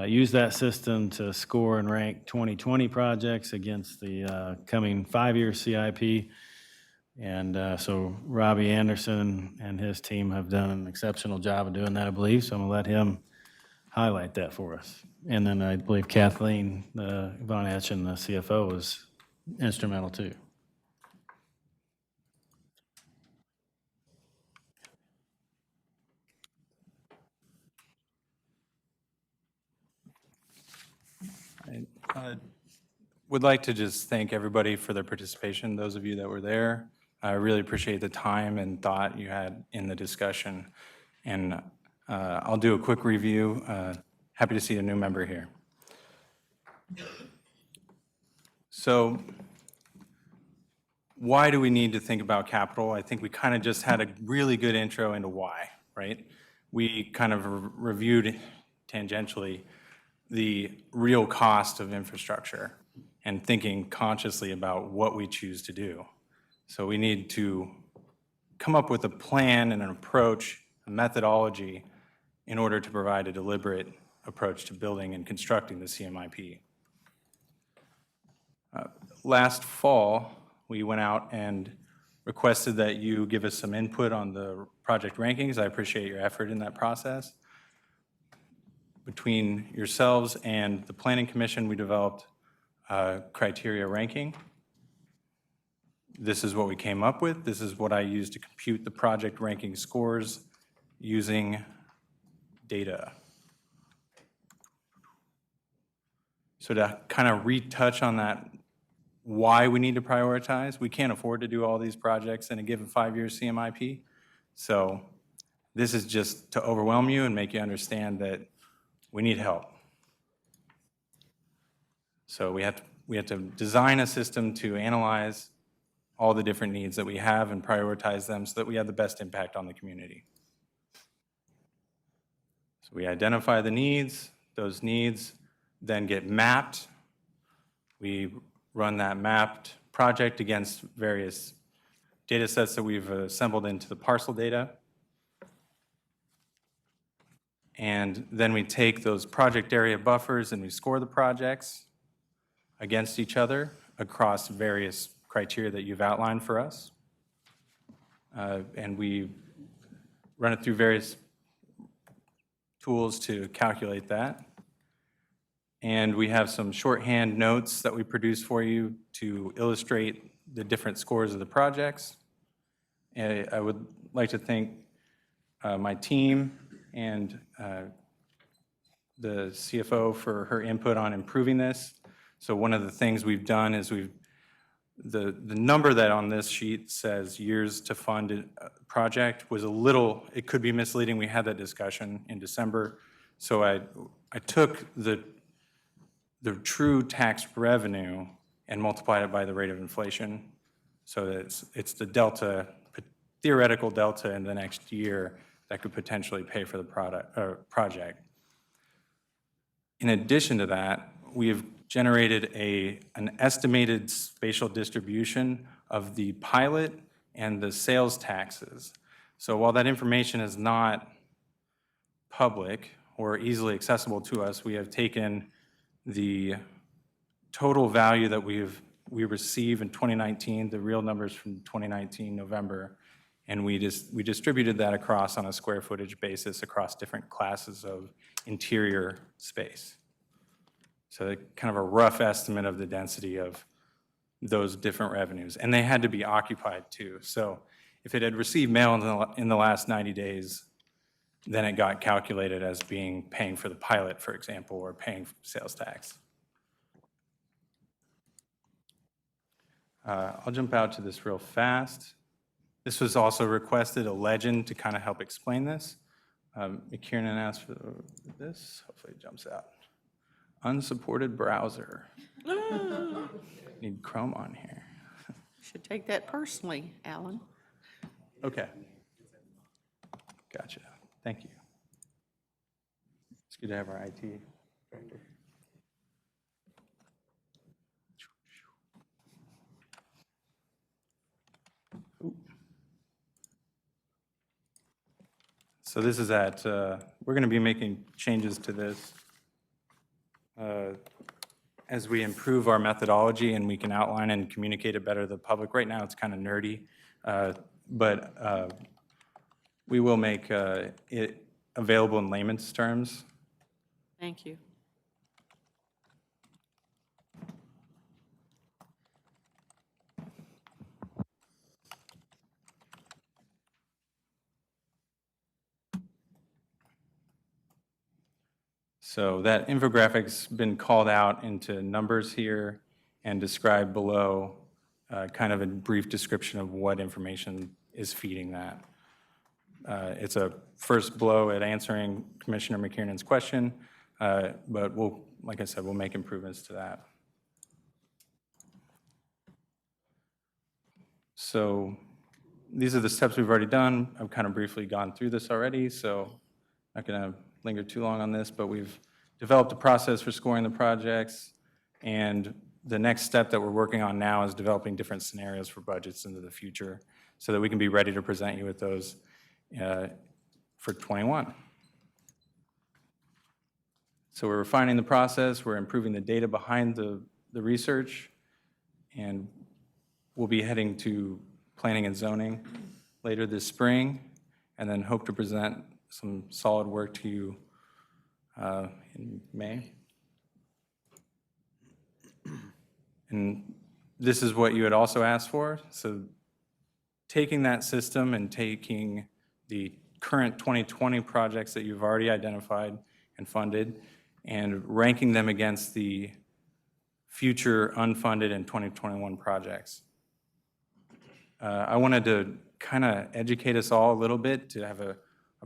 use that system to score and rank 2020 projects against the coming 5-year CIP. And so Robbie Anderson and his team have done an exceptional job of doing that, I believe, so I'm gonna let him highlight that for us. And then I believe Kathleen Von Etchen, the CFO, was instrumental too. I would like to just thank everybody for their participation, those of you that were there. I really appreciate the time and thought you had in the discussion. And I'll do a quick review. Happy to see a new member here. So why do we need to think about capital? I think we kind of just had a really good intro into why, right? We kind of reviewed tangentially the real cost of infrastructure and thinking consciously about what we choose to do. So we need to come up with a plan and an approach, a methodology, in order to provide a deliberate approach to building and constructing the CMIP. Last fall, we went out and requested that you give us some input on the project rankings. I appreciate your effort in that process. Between yourselves and the Planning Commission, we developed a criteria ranking. This is what we came up with. This is what I used to compute the project ranking scores using data. So to kind of retouch on that, why we need to prioritize, we can't afford to do all these projects in a given 5-year CMIP. So this is just to overwhelm you and make you understand that we need help. So we have to design a system to analyze all the different needs that we have and prioritize them so that we have the best impact on the community. So we identify the needs, those needs then get mapped. We run that mapped project against various data sets that we've assembled into the parcel data. And then we take those project area buffers and we score the projects against each other across various criteria that you've outlined for us. And we run it through various tools to calculate that. And we have some shorthand notes that we produce for you to illustrate the different scores of the projects. And I would like to thank my team and the CFO for her input on improving this. So one of the things we've done is the number that on this sheet says years to fund a project was a little, it could be misleading. We had that discussion in December. So I took the true tax revenue and multiplied it by the rate of inflation. So that it's the delta, theoretical delta in the next year that could potentially pay for the project. In addition to that, we have generated an estimated spatial distribution of the pilot and the sales taxes. So while that information is not public or easily accessible to us, we have taken the total value that we receive in 2019, the real numbers from 2019 November, and we distributed that across on a square footage basis across different classes of interior space. So kind of a rough estimate of the density of those different revenues. And they had to be occupied too. So if it had received mail in the last 90 days, then it got calculated as paying for the pilot, for example, or paying sales tax. I'll jump out to this real fast. This was also requested, a legend to kind of help explain this. McKiernan asked for this. Hopefully it jumps out. Unsupported browser. Need Chrome on here. Should take that personally, Alan. Okay. Gotcha. Thank you. It's good to have our IT director. Ooh. So this is we're going to be making changes to this as we improve our methodology and we can outline and communicate it better to the public. Right now, it's kind of nerdy, but we will make it available in layman's terms. Thank you. So that infographic's been called out into numbers here and described below, kind of a brief description of what information is feeding that. It's a first blow at answering Commissioner McKiernan's question, but like I said, we'll make improvements to that. So these are the steps we've already done. I've kind of briefly gone through this already, so I'm not going to linger too long on this, but we've developed a process for scoring the projects, and the next step that we're working on now is developing different scenarios for budgets into the future so that we can be ready to present you with those for 21. So we're refining the process, we're improving the data behind the research, and we'll be heading to planning and zoning later this spring, and then hope to present some solid work to you in May. And this is what you had also asked for. So taking that system and taking the current 2020 projects that you've already identified and funded and ranking them against the future unfunded and 2021 projects. I wanted to kind of educate us all a little bit to have a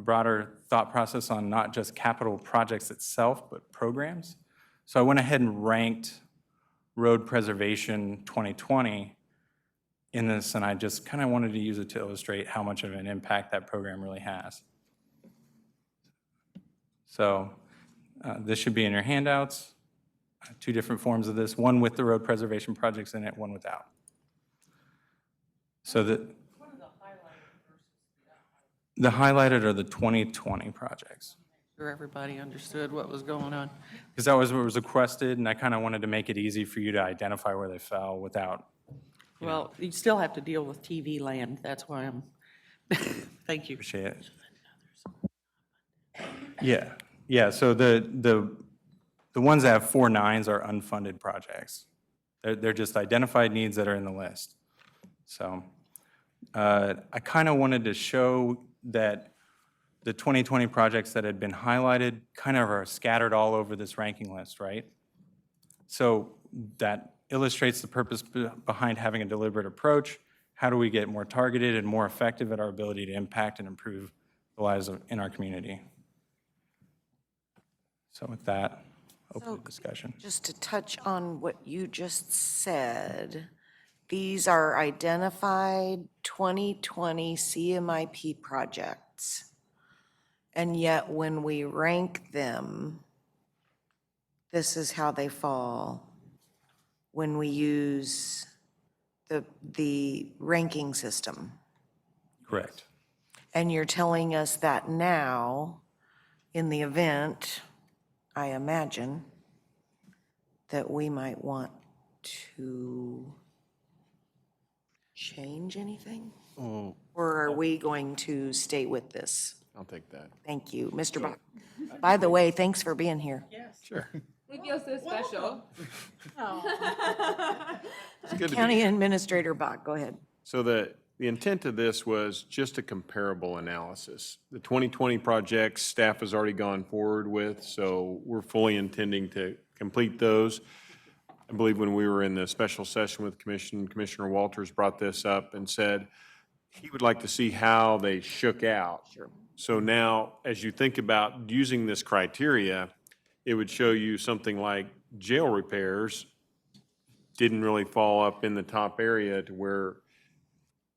broader thought process on not just capital projects itself, but programs. So I went ahead and ranked road preservation 2020 in this, and I just kind of wanted to use it to illustrate how much of an impact that program really has. So this should be in your handouts, two different forms of this, one with the road preservation projects in it, one without. So the highlighted are the 2020 projects. Sure everybody understood what was going on. Because that was what was requested, and I kind of wanted to make it easy for you to identify where they fell without, Well, you still have to deal with TV land. That's why I'm, thank you. appreciate it. Yeah, so the ones that have 4 nines are unfunded projects. They're just identified needs that are in the list. So I kind of wanted to show that the 2020 projects that had been highlighted kind of are scattered all over this ranking list, right? So that illustrates the purpose behind having a deliberate approach. How do we get more targeted and more effective at our ability to impact and improve the lives in our community? So with that, open the discussion. Just to touch on what you just said, these are identified 2020 CMIP projects. And yet when we rank them, this is how they fall when we use the ranking system. Correct. And you're telling us that now, in the event, I imagine, that we might want to change anything? Oh, Or are we going to stay with this? I'll take that. Thank you. Mr. Bach. By the way, thanks for being here. Sure. We feel so special. It's good to be County Administrator Bach, go ahead. So the intent of this was just a comparable analysis. The 2020 projects, staff has already gone forward with, so we're fully intending to complete those. I believe when we were in the special session with Commissioner Walters brought this up and said he would like to see how they shook out. Sure. So now, as you think about using this criteria, it would show you something like jail repairs didn't really fall up in the top area to where,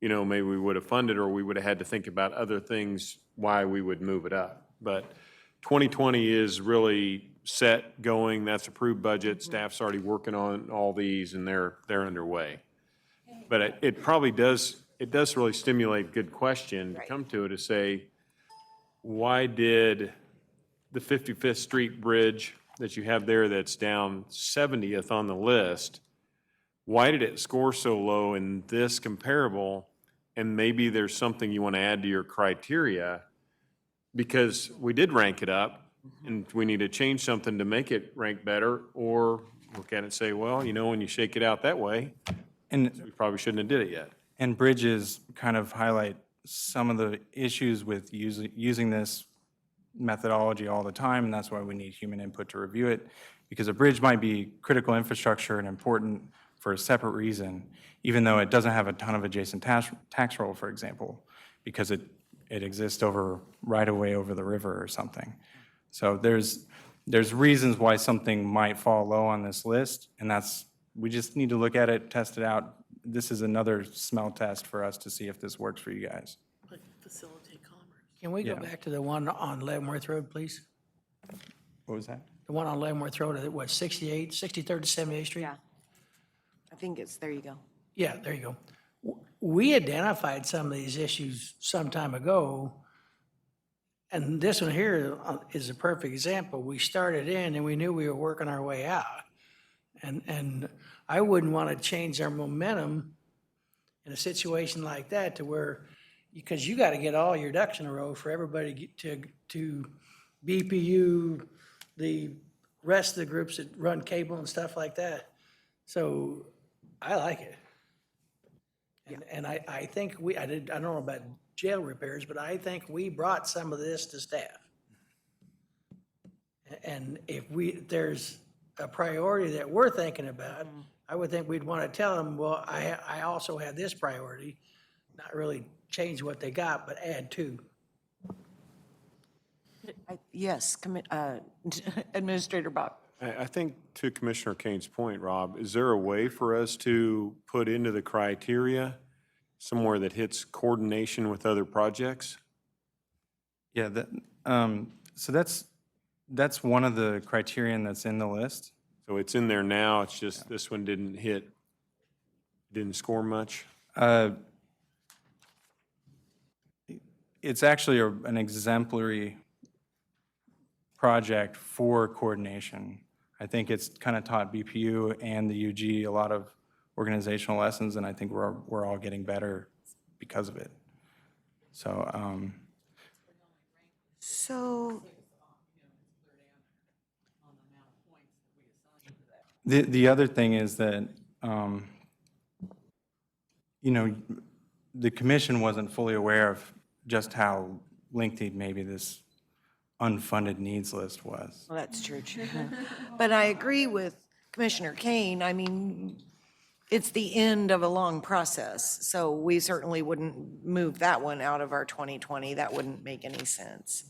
you know, maybe we would have funded or we would have had to think about other things why we would move it up. But 2020 is really set, going, that's approved budget, staff's already working on all these and they're underway. But it probably does, it does really stimulate good question to come to it to say, why did the 55th Street Bridge that you have there that's down 70th on the list, why did it score so low in this comparable? And maybe there's something you want to add to your criteria, because we did rank it up and we need to change something to make it rank better, or look at it and say, well, you know, when you shake it out that way, And we probably shouldn't have did it yet. And bridges kind of highlight some of the issues with using this methodology all the time, and that's why we need human input to review it, because a bridge might be critical infrastructure and important for a separate reason, even though it doesn't have a ton of adjacent tax roll, for example, because it exists right away over the river or something. So there's reasons why something might fall low on this list, and we just need to look at it, test it out. This is another smell test for us to see if this works for you guys. Like facilitate commerce. Can we go Yeah. back to the one on Leavenworth Road, please? What was that? The one on Leavenworth Road, what, 63rd to 78th Street? Yeah. I think it's, there you go. Yeah, there you go. We identified some of these issues some time ago, and this one here is a perfect example. We started in and we knew we were working our way out. And I wouldn't want to change our momentum in a situation like that to where, because you got to get all your ducks in a row for everybody to BPU, the rest of the groups that run cable and stuff like that. So I like it. And I think I don't know about jail repairs, but I think we brought some of this to staff. And if there's a priority that we're thinking about, I would think we'd want to tell them, well, I also have this priority, not really change what they got, but add to. Yes, Administrator Bach. I think to Commissioner Kane's point, Rob, is there a way for us to put into the criteria somewhere that hits coordination with other projects? Yeah, so that's That's one of the criterion that's in the list. So it's in there now, it's just this one didn't score much? It's actually an exemplary project for coordination. I think it's kind of taught BPU and the UG a lot of organizational lessons, and I think we're all getting better because of it. So, So, the other thing is that, you know, the commission wasn't fully aware of just how lengthy maybe this unfunded needs list was. well, that's true. But I agree with Commissioner Kane. I mean, it's the end of a long process, so we certainly wouldn't move that one out of our 2020. That wouldn't make any sense.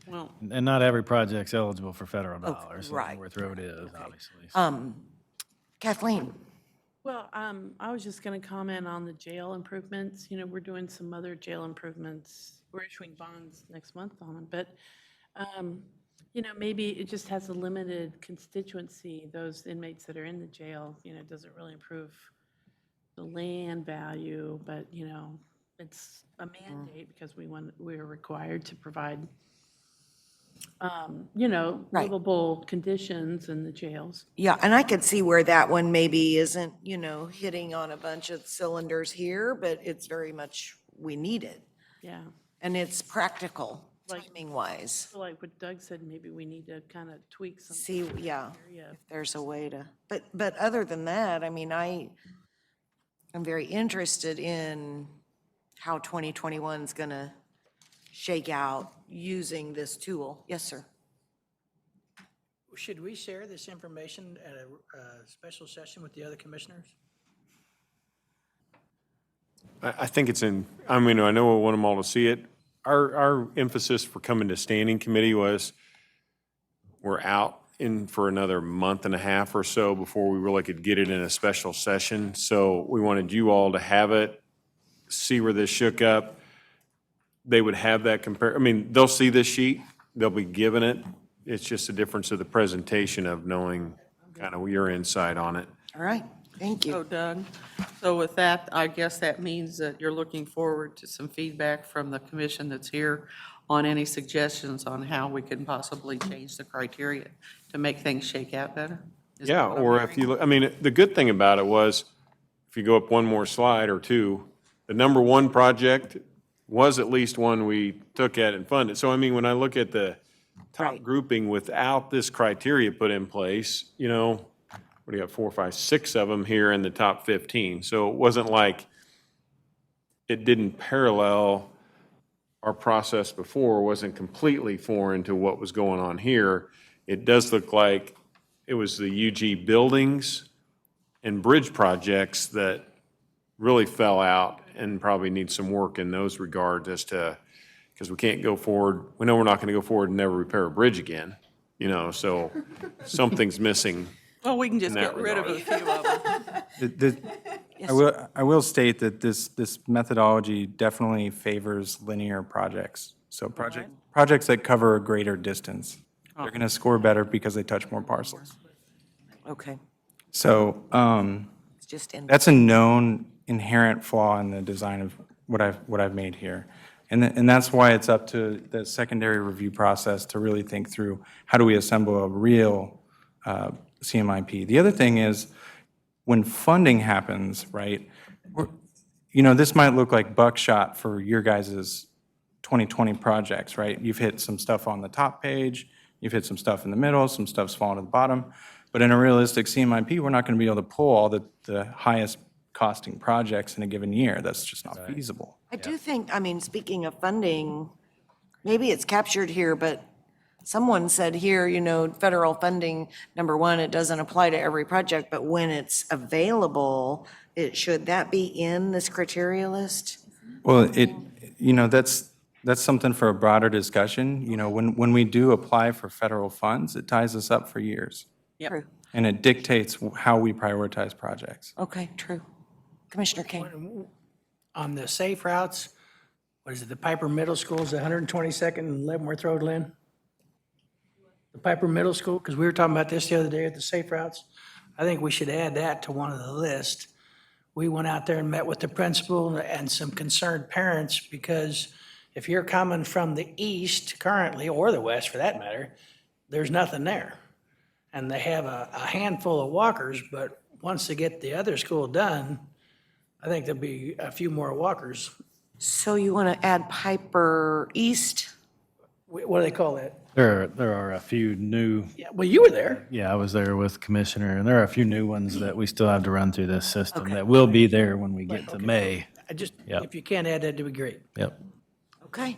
Well, And not every project's eligible for federal dollars. right. North Road is, obviously. Kathleen? Well, I was just going to comment on the jail improvements. You know, we're doing some other jail improvements. We're issuing bonds next month on them, but, you know, maybe it just has a limited constituency, those inmates that are in the jail, you know, it doesn't really improve the land value, but, you know, it's a mandate because we're required to provide, you know, Right. livable conditions in the jails. Yeah, and I could see where that one maybe isn't, you know, hitting on a bunch of cylinders here, but it's very much, we need it. Yeah. And it's practical, Like- timing wise. So like what Doug said, maybe we need to kind of tweak some. See, yeah, area. if there's a way to, but other than that, I mean, I'm very interested in how 2021 is going to shake out using this tool. Yes, sir. Should we share this information at a special session with the other commissioners? I think it's I mean, I know I want them all to see it. Our emphasis for coming to standing committee was we're out in for another month and a half or so before we really could get it in a special session. So we wanted you all to have it, see where this shook up. They would have that I mean, they'll see this sheet, they'll be given it. It's just a difference of the presentation of knowing kind of your insight on it. All right, thank you. so Doug, so with that, I guess that means that you're looking forward to some feedback from the commission that's here on any suggestions on how we can possibly change the criteria to make things shake out better? Is that Yeah, what I'm or if hearing? you look, I mean, the good thing about it was, if you go up one more slide or two, the number one project was at least one we took at and funded. So I mean, when I look at the top Right. grouping without this criteria put in place, you know, what do you got, 4, 5, 6 of them here in the top 15. So it wasn't like it didn't parallel our process before, wasn't completely foreign to what was going on here. It does look like it was the UG buildings and bridge projects that really fell out and probably need some work in those regards as to, because we can't go forward, we know we're not going to go forward and never repair a bridge again, you know, so something's missing. Well, we can just in that get rid of a regard. few of them. I will state that this methodology definitely favors linear projects. So projects that cover a greater distance, they're going to score better because they touch more parcels. Okay, So it's just in. that's a known inherent flaw in the design of what I've made here. And that's why it's up to the secondary review process to really think through, how do we assemble a real CMIP? The other thing is, when funding happens, right, you know, this might look like buckshot for your guys' 2020 projects, right? You've hit some stuff on the top page, you've hit some stuff in the middle, some stuff's fallen to the bottom. But in a realistic CMIP, we're not going to be able to pull all the highest costing projects in a given year. That's just not feasible. I do think, I mean, speaking of funding, maybe it's captured here, but someone said here, you know, federal funding, number one, it doesn't apply to every project, but when it's available, should that be in this criteria list? Well, you know, that's something for a broader discussion. You know, when we do apply for federal funds, it ties us up for years. True. And it dictates how we prioritize projects. Okay, true. Commissioner Kane. On the safe routes, what is it, the Piper Middle School is 122nd and Leavenworth Road, Lynn? the Piper Middle School, because we were talking about this the other day at the Safe Routes. I think we should add that to one of the list. We went out there and met with the principal and some concerned parents, because if you're coming from the east currently, or the west for that matter, there's nothing there. And they have a handful of walkers, but once they get the other school done, I think there'll be a few more walkers. So you want to add Piper East? What do they call that? There are a few new, Yeah, well, you were there. yeah, I was there with Commissioner, and there are a few new ones that we still have to run through this system that will be there when we get to May. I just, Yep. if you can add that, it'd be great. Yep. Okay.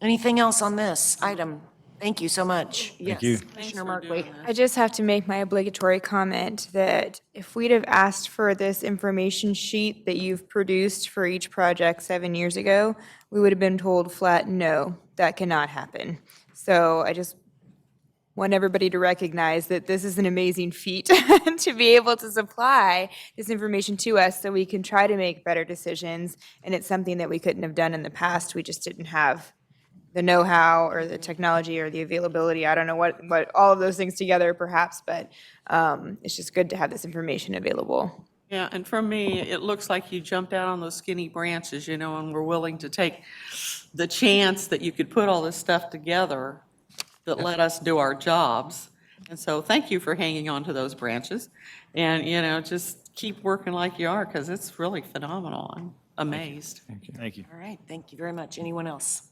Anything else on this item? Thank you so much. Thank you. Commissioner Markway. I just have to make my obligatory comment that if we'd have asked for this information sheet that you've produced for each project 7 years ago, we would have been told flat, no, that cannot happen. So I just want everybody to recognize that this is an amazing feat to be able to supply this information to us so we can try to make better decisions. And it's something that we couldn't have done in the past. We just didn't have the know-how or the technology or the availability. I don't know what all of those things together perhaps, but it's just good to have this information available. Yeah, and for me, it looks like you jumped out on those skinny branches, you know, and were willing to take the chance that you could put all this stuff together that let us do our jobs. And so thank you for hanging on to those branches. And, you know, just keep working like you are, because it's really phenomenal. I'm amazed. Thank you. All right, thank you very much. Anyone else?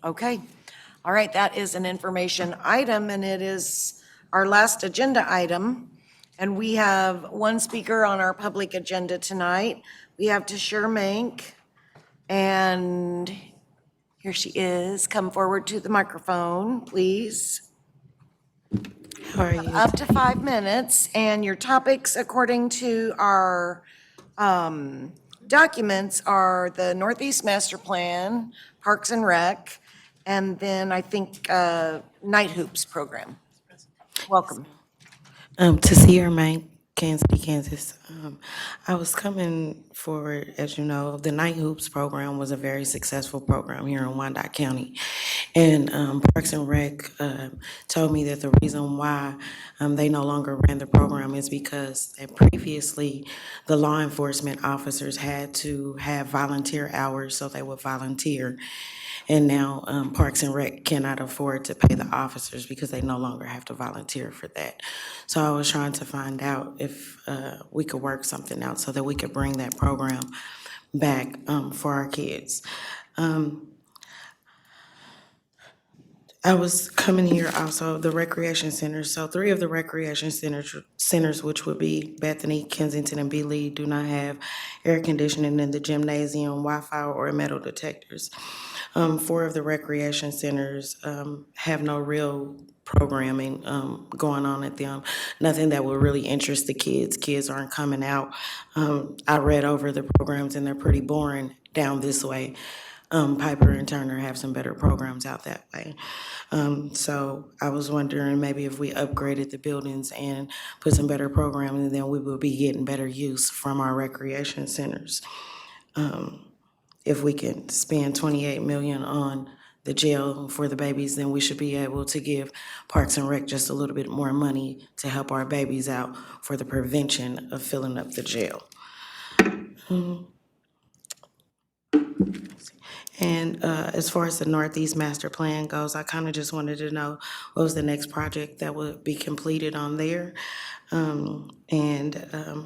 Okay. All right, that is an information item, and it is our last agenda item. And we have one speaker on our public agenda tonight. We have Tashir Mank, and here she is. Come forward to the microphone, please. How are you? Up to 5 minutes, and your topics, according to our documents, are the Northeast Master Plan, Parks and Rec, and then I think Night Hoops program. Welcome. Tashir Mank, Kansas City, Kansas. I was coming forward, as you know, the Night Hoops program was a very successful program here in Wyandotte County. And Parks and Rec told me that the reason why they no longer ran the program is because previously the law enforcement officers had to have volunteer hours, so they would volunteer. And now Parks and Rec cannot afford to pay the officers because they no longer have to volunteer for that. So I was trying to find out if we could work something out so that we could bring that program back for our kids. I was coming here also, the recreation centers. So 3 of the recreation centers, which would be Bethany, Kensington, and Bee-Lee, do not have air conditioning in the gymnasium, Wi-Fi, or metal detectors. 4 of the recreation centers have no real programming going on at them. Nothing that would really interest the kids. Kids aren't coming out. I read over the programs and they're pretty boring down this way. Piper and Turner have some better programs out that way. So I was wondering maybe if we upgraded the buildings and put some better programming, then we would be getting better use from our recreation centers. If we can spend $28 million on the jail for the babies, then we should be able to give Parks and Rec just a little bit more money to help our babies out for the prevention of filling up the jail. And as far as the Northeast Master Plan goes, I kind of just wanted to know what was the next project that would be completed on there, and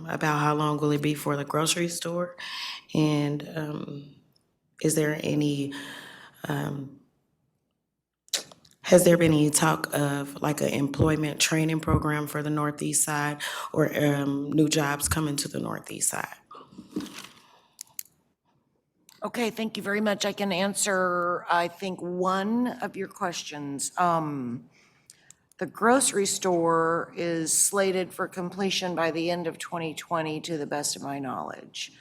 about how long will it be for the grocery store, and is there any, has there been any talk of like an employment training program for the Northeast side, or new jobs coming to the Northeast side? Okay, thank you very much. I can answer, I think, one of your questions. The grocery store is slated for completion by the end of 2020, to the best of my knowledge,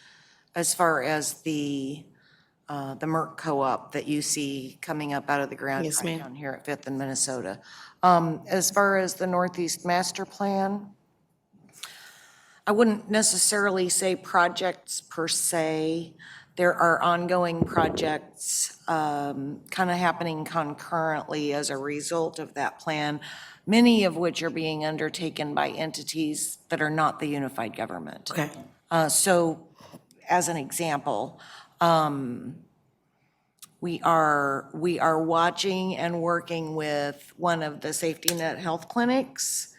as far as the Merck Co-op that you see coming up out of the ground Yes, right ma'am. down here at Fifth and Minnesota. As far as the Northeast Master Plan, I wouldn't necessarily say projects per se. There are ongoing projects kind of happening concurrently as a result of that plan, many of which are being undertaken by entities that are not the unified government. Okay. So as an example, we are watching and working with one of the safety net health clinics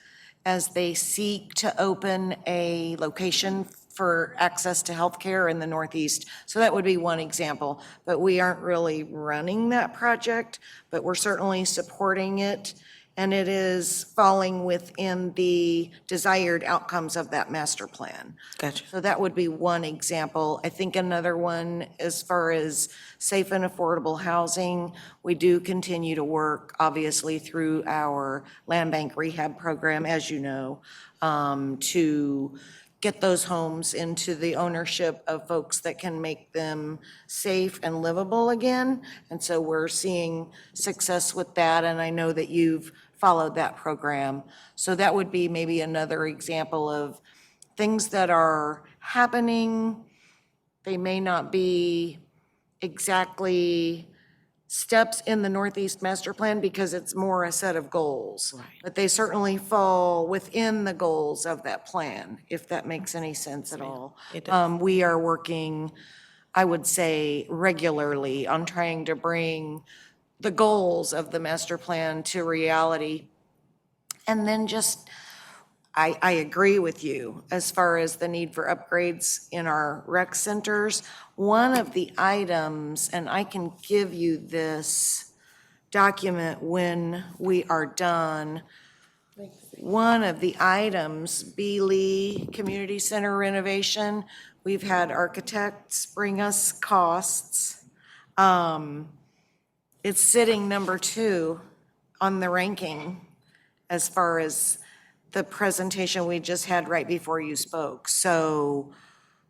as they seek to open a location for access to healthcare in the Northeast. So that would be one example. But we aren't really running that project, but we're certainly supporting it. And it is falling within the desired outcomes of that master plan. Gotcha. So that would be one example. I think another one, as far as safe and affordable housing, we do continue to work, obviously, through our land bank rehab program, as you know, to get those homes into the ownership of folks that can make them safe and livable again. And so we're seeing success with that, and I know that you've followed that program. So that would be maybe another example of things that are happening. They may not be exactly steps in the Northeast Master Plan because it's more a set of goals. But they certainly fall within the goals of that plan, if that makes any sense at all. It does. We are working, I would say, regularly on trying to bring the goals of the master plan to reality. And then just, I agree with you as far as the need for upgrades in our rec centers. One of the items, and I can give you this document when we are done. One of the items, B. Lee Community Center renovation, we've had architects bring us costs. It's sitting number 2 on the ranking as far as the presentation we just had right before you spoke. So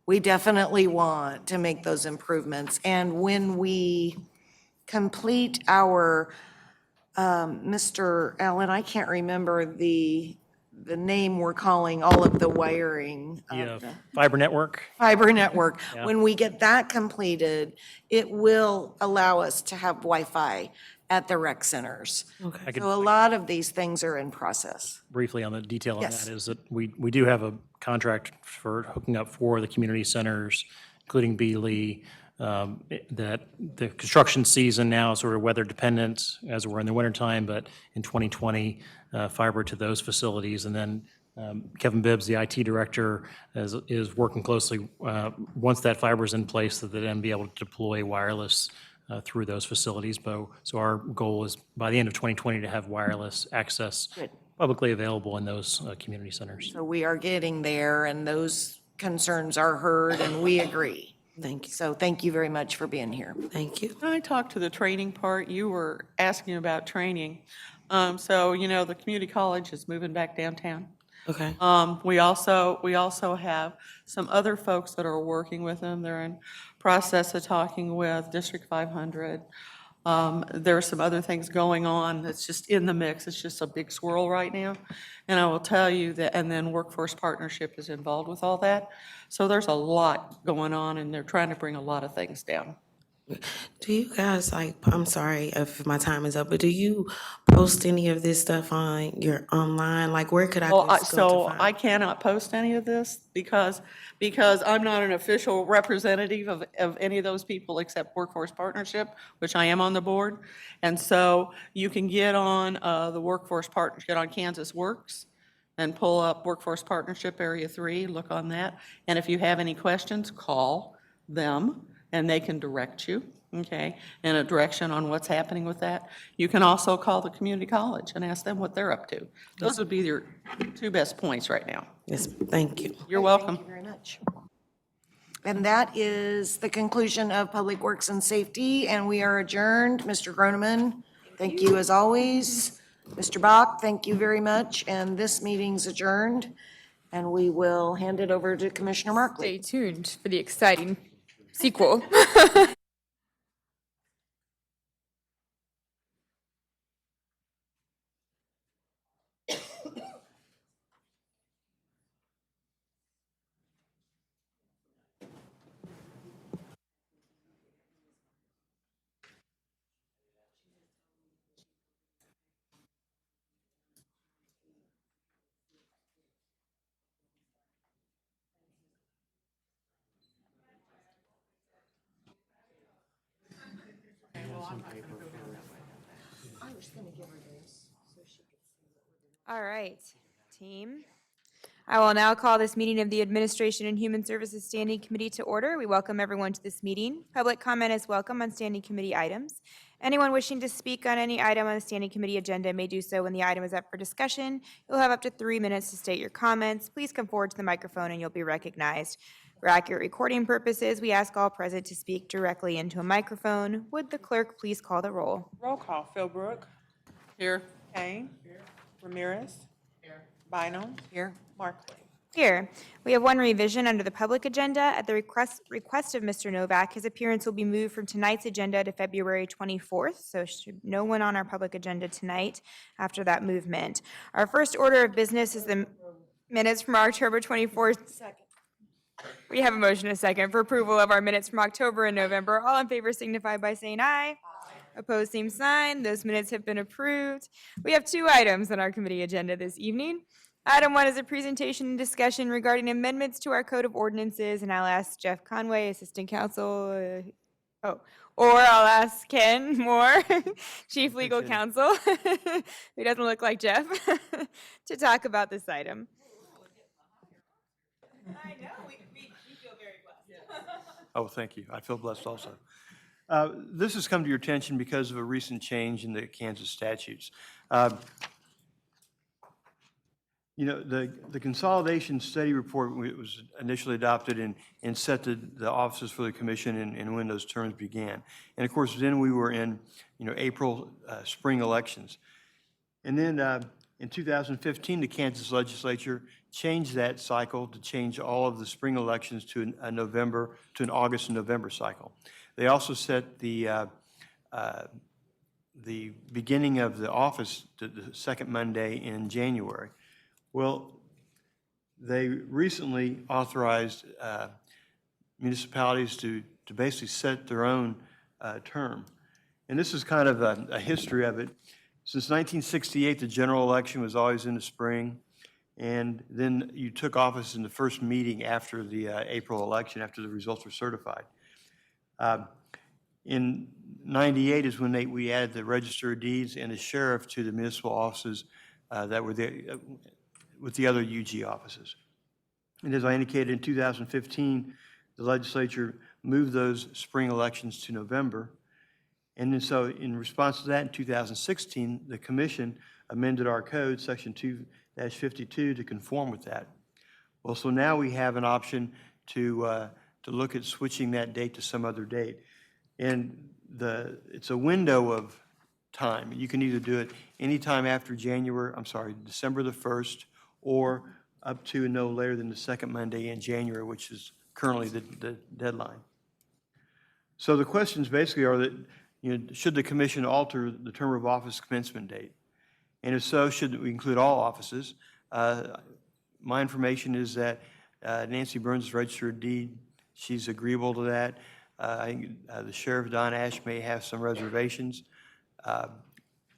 we definitely want to make those improvements. And when we complete our, Mr. Allen, I can't remember the name we're calling all of the wiring. Fiber network. Fiber network. Yeah. When we get that completed, it will allow us to have Wi-Fi at the rec centers. I could So a lot of these things are in process. briefly on the detail on Yes. that is that we do have a contract for hooking up 4 of the community centers, including B. Lee, that the construction season now is sort of weather dependent as we're in the wintertime, but in 2020, fiber to those facilities. And then Kevin Bibbs, the IT director, is working closely, once that fiber is in place, so that then be able to deploy wireless through those facilities. So our goal is by the end of 2020 to have wireless access Good. publicly available in those community centers. So we are getting there, and those concerns are heard, and we agree. Thank you. So thank you very much for being here. Thank you. Can I talk to the training part? You were asking about training. So, the community college is moving back downtown. Okay. We also have some other folks that are working with them. They're in process of talking with District 500. There are some other things going on that's just in the mix. It's just a big swirl right now. And I will tell you that, and then Workforce Partnership is involved with all that. So there's a lot going on, and they're trying to bring a lot of things down. Do you guys, I'm sorry if my time is up, but do you post any of this stuff on your online? Like, where could I Well, just go so to find? I cannot post any of this because I'm not an official representative of any of those people except Workforce Partnership, which I am on the board. And so you can get on the Workforce Partnership, get on Kansas Works and pull up Workforce Partnership Area 3, look on that. And if you have any questions, call them and they can direct you, okay, in a direction on what's happening with that. You can also call the community college and ask them what they're up to. Those would be your 2 best points right now. Yes, thank you. You're welcome. Very much. And that is the conclusion of Public Works and Safety, and we are adjourned. Mr. Groneman, thank you as always. Mr. Bach, thank you very much, and this meeting's adjourned, and we will hand it over to Commissioner Markley. Stay tuned for the exciting sequel. All right, team. I will now call this meeting of the Administration and Human Services Standing Committee to order. We welcome everyone to this meeting. Public comment is welcome on standing committee items. Anyone wishing to speak on any item on the standing committee agenda may do so when the item is up for discussion. You'll have up to 3 minutes to state your comments. Please come forward to the microphone and you'll be recognized. For accurate recording purposes, we ask all present to speak directly into a microphone. Would the clerk please call the roll? Roll call. Philbrook. Here. Kane. Ramirez. Here. Bynum. Here. Markley. Here, we have one revision under the public agenda. At the request of Mr. Novak, his appearance will be moved from tonight's agenda to February 24th, so should no one on our public agenda tonight after that movement. Our first order of business is the minutes from October 24th. We have a motion and a second for approval of our minutes from October and November. All in favor signify by saying aye. Opposed, same sign. Those minutes have been approved. We have 2 items on our committee agenda this evening. Item 1 is a presentation and discussion regarding amendments to our Code of Ordinances, and I'll ask Jeff Conway, Assistant Counsel, or I'll ask Ken Moore, Chief Legal Counsel, who doesn't look like Jeff, to talk about this item. I know, we feel very blessed. Oh, thank you. I feel blessed also. This has come to your attention because of a recent change in the Kansas statutes. You know, the Consolidation Study Report was initially adopted and set the offices for the commission and when those terms began. And of course, then we were in, April spring elections. And then in 2015, the Kansas legislature changed that cycle to change all of the spring elections to an August and November cycle. They also set the beginning of the office to the second Monday in January. Well, they recently authorized municipalities to basically set their own term. And this is kind of a history of it. Since 1968, the general election was always in the spring, and then you took office in the first meeting after the April election, after the results were certified. In 98 is when we added the Register of Deeds and the sheriff to the municipal offices that were there with the other UG offices. And as I indicated, in 2015, the legislature moved those spring elections to November. And then so in response to that, in 2016, the commission amended our code, section 2-52, to conform with that. Well, so now we have an option to look at switching that date to some other date. And it's a window of time. You can either do it anytime after December the 1st, or up to and no later than the second Monday in January, which is currently the deadline. So the questions basically are that, should the commission alter the term of office commencement date? And if so, should we include all offices? My information is that Nancy Burns, Register of Deed, she's agreeable to that. The Sheriff, Don Ash, may have some reservations.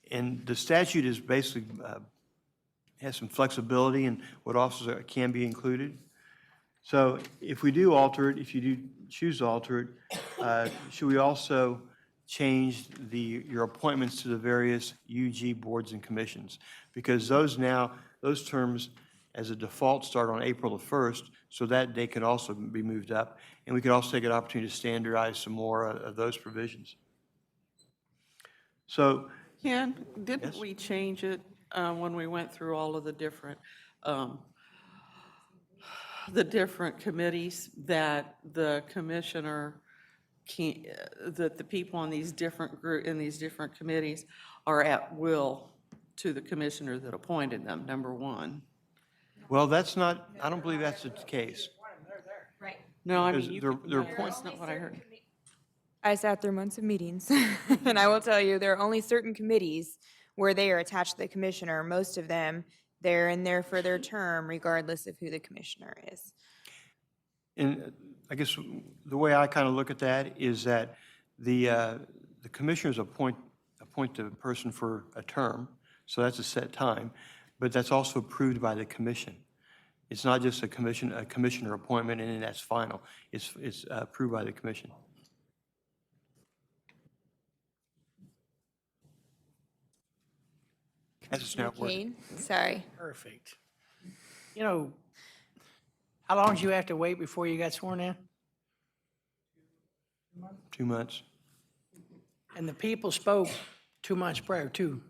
And the statute is basically has some flexibility in what officers can be included. So if we do alter it, if you do choose to alter it, should we also change your appointments to the various UG boards and commissions? Because those terms as a default start on April the 1st, so that date can also be moved up. And we could also take an opportunity to standardize some more of those provisions. So, Ken, didn't we change it when we went through all of the different committees that the commissioner that the people in these different committees are at will to the commissioner that appointed them, number one? Well, I don't believe that's the case. Right. No, I Because mean, that's not what I heard. I sat through months of meetings, and I will tell you, there are only certain committees where they are attached to the commissioner. Most of them, they're in there for their term, regardless of who the commissioner is. And I guess the way I kind of look at that is that the commissioners appoint the person for a term, so that's a set time, but that's also approved by the commission. It's not just a commissioner appointment and then that's final. It's approved by the commission. As it's now working. Kane, sorry. Perfect. You know, how long did you have to wait before you got sworn in? 2 months. And the people spoke 2 months prior to.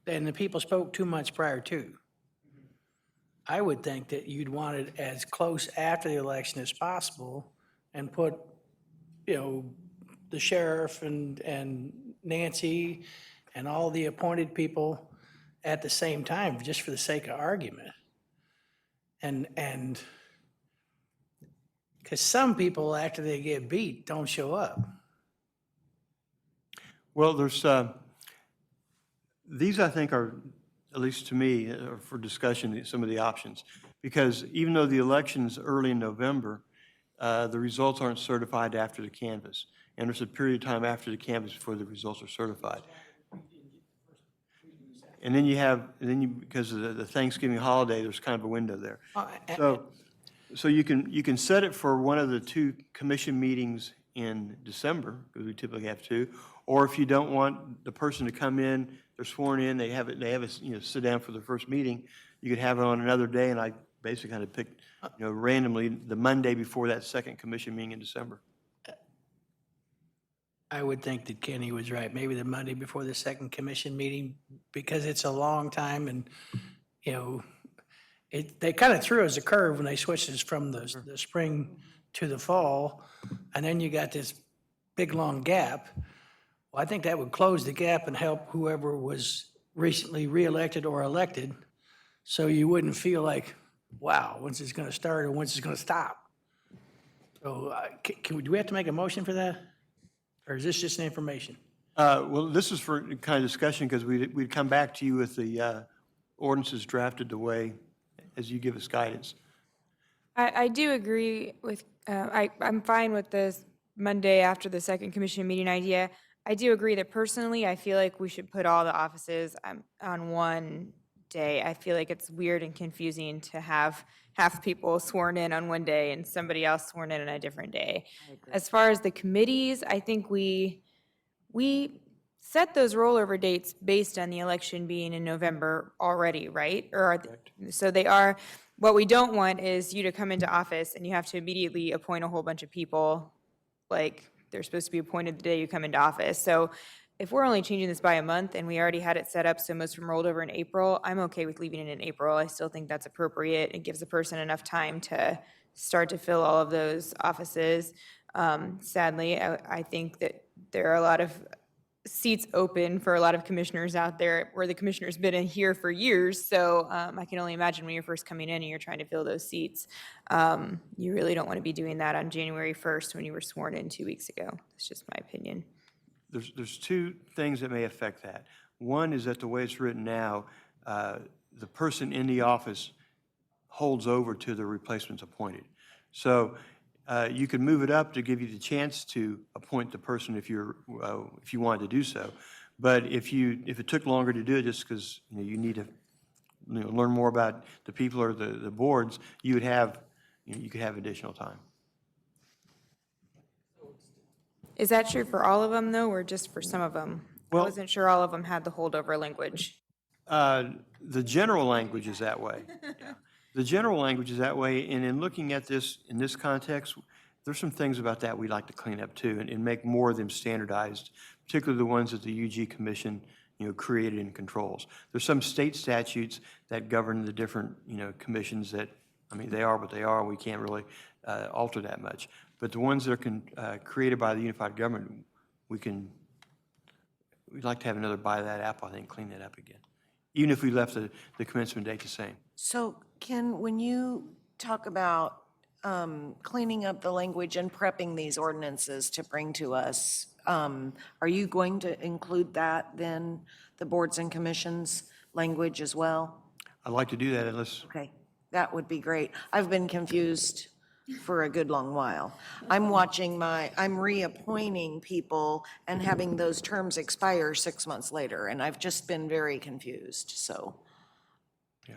And the people spoke 2 months prior to. I would think that you'd want it as close after the election as possible and put, you know, the sheriff and Nancy and all the appointed people at the same time, just for the sake of argument. And because some people, after they get beat, don't show up. Well, there's, these I think are, at least to me, are for discussion, some of the options. Because even though the election's early in November, the results aren't certified after the canvass. And there's a period of time after the canvass before the results are certified. And then you have, because of the Thanksgiving holiday, there's kind of a window there. So you can set it for one of the 2 commission meetings in December, because we typically have 2. Or if you don't want the person to come in, they're sworn in, they have a, you know, sit down for the first meeting, you could have it on another day, and I basically kind of picked, you know, randomly the Monday before that second commission meeting in December. I would think that Kenny was right, maybe the Monday before the second commission meeting, because it's a long time and, you know, they kind of threw us a curve when they switched us from the spring to the fall, and then you got this big, long gap. Well, I think that would close the gap and help whoever was recently reelected or elected, so you wouldn't feel like, wow, when's this going to start or when's this going to stop? So do we have to make a motion for that? Or is this just an information? Well, this is for kind of discussion, because we'd come back to you with the ordinances drafted the way as you give us guidance. I do agree with, I'm fine with this Monday after the second commission meeting idea. I do agree that personally, I feel like we should put all the offices on one day. I feel like it's weird and confusing to have half people sworn in on one day and somebody else sworn in on a different day. As far as the committees, I think we set those rollover dates based on the election being in November already, right? So they are, what we don't want is you to come into office and you have to immediately appoint a whole bunch of people, like they're supposed to be appointed the day you come into office. So if we're only changing this by a month and we already had it set up so most of them rolled over in April, I'm okay with leaving it in April. I still think that's appropriate. It gives the person enough time to start to fill all of those offices. Sadly, I think that there are a lot of seats open for a lot of commissioners out there where the commissioner's been in here for years. So I can only imagine when you're first coming in and you're trying to fill those seats, you really don't want to be doing that on January 1st when you were sworn in 2 weeks ago. That's just my opinion. There's 2 things that may affect that. One is that the way it's written now, the person in the office holds over to the replacements appointed. So you could move it up to give you the chance to appoint the person if you wanted to do so. But if it took longer to do it just because you need to learn more about the people or the boards, you could have additional time. Is that true for all of them, though, or just for some of them? Well, I wasn't sure all of them had the holdover language. The general language is that way. Yeah. The general language is that way, and in looking at this in this context, there's some things about that we'd like to clean up too, and make more of them standardized, particularly the ones that the UG Commission created and controls. There's some state statutes that govern the different commissions that, I mean, they are what they are. We can't really alter that much. But the ones that are created by the unified government, we'd like to have another bite of that apple, I think, clean that up again, even if we left the commencement date the same. So Ken, when you talk about cleaning up the language and prepping these ordinances to bring to us, are you going to include that then, the boards and commissions language as well? I'd like to do that unless. Okay, that would be great. I've been confused for a good long while. I'm reappointing people and having those terms expire 6 months later, and I've just been very confused, so. Yeah.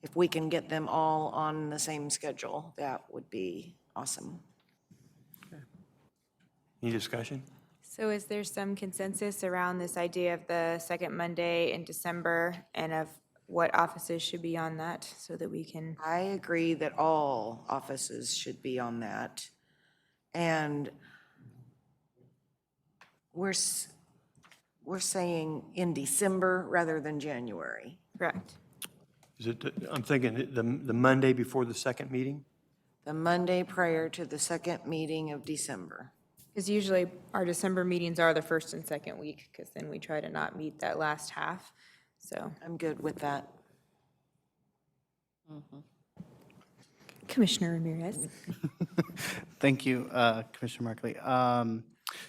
If we can get them all on the same schedule, that would be awesome. Okay. Any discussion? So is there some consensus around this idea of the second Monday in December and of what offices should be on that so that we can? I agree that all offices should be on that. And we're saying in December rather than January. Correct. Is it, I'm thinking the Monday before the second meeting? The Monday prior to the second meeting of December. Because usually our December meetings are the first and second week, because then we try to not meet that last half, so. I'm good with that. Commissioner Ramirez. Thank you, Commissioner Markley.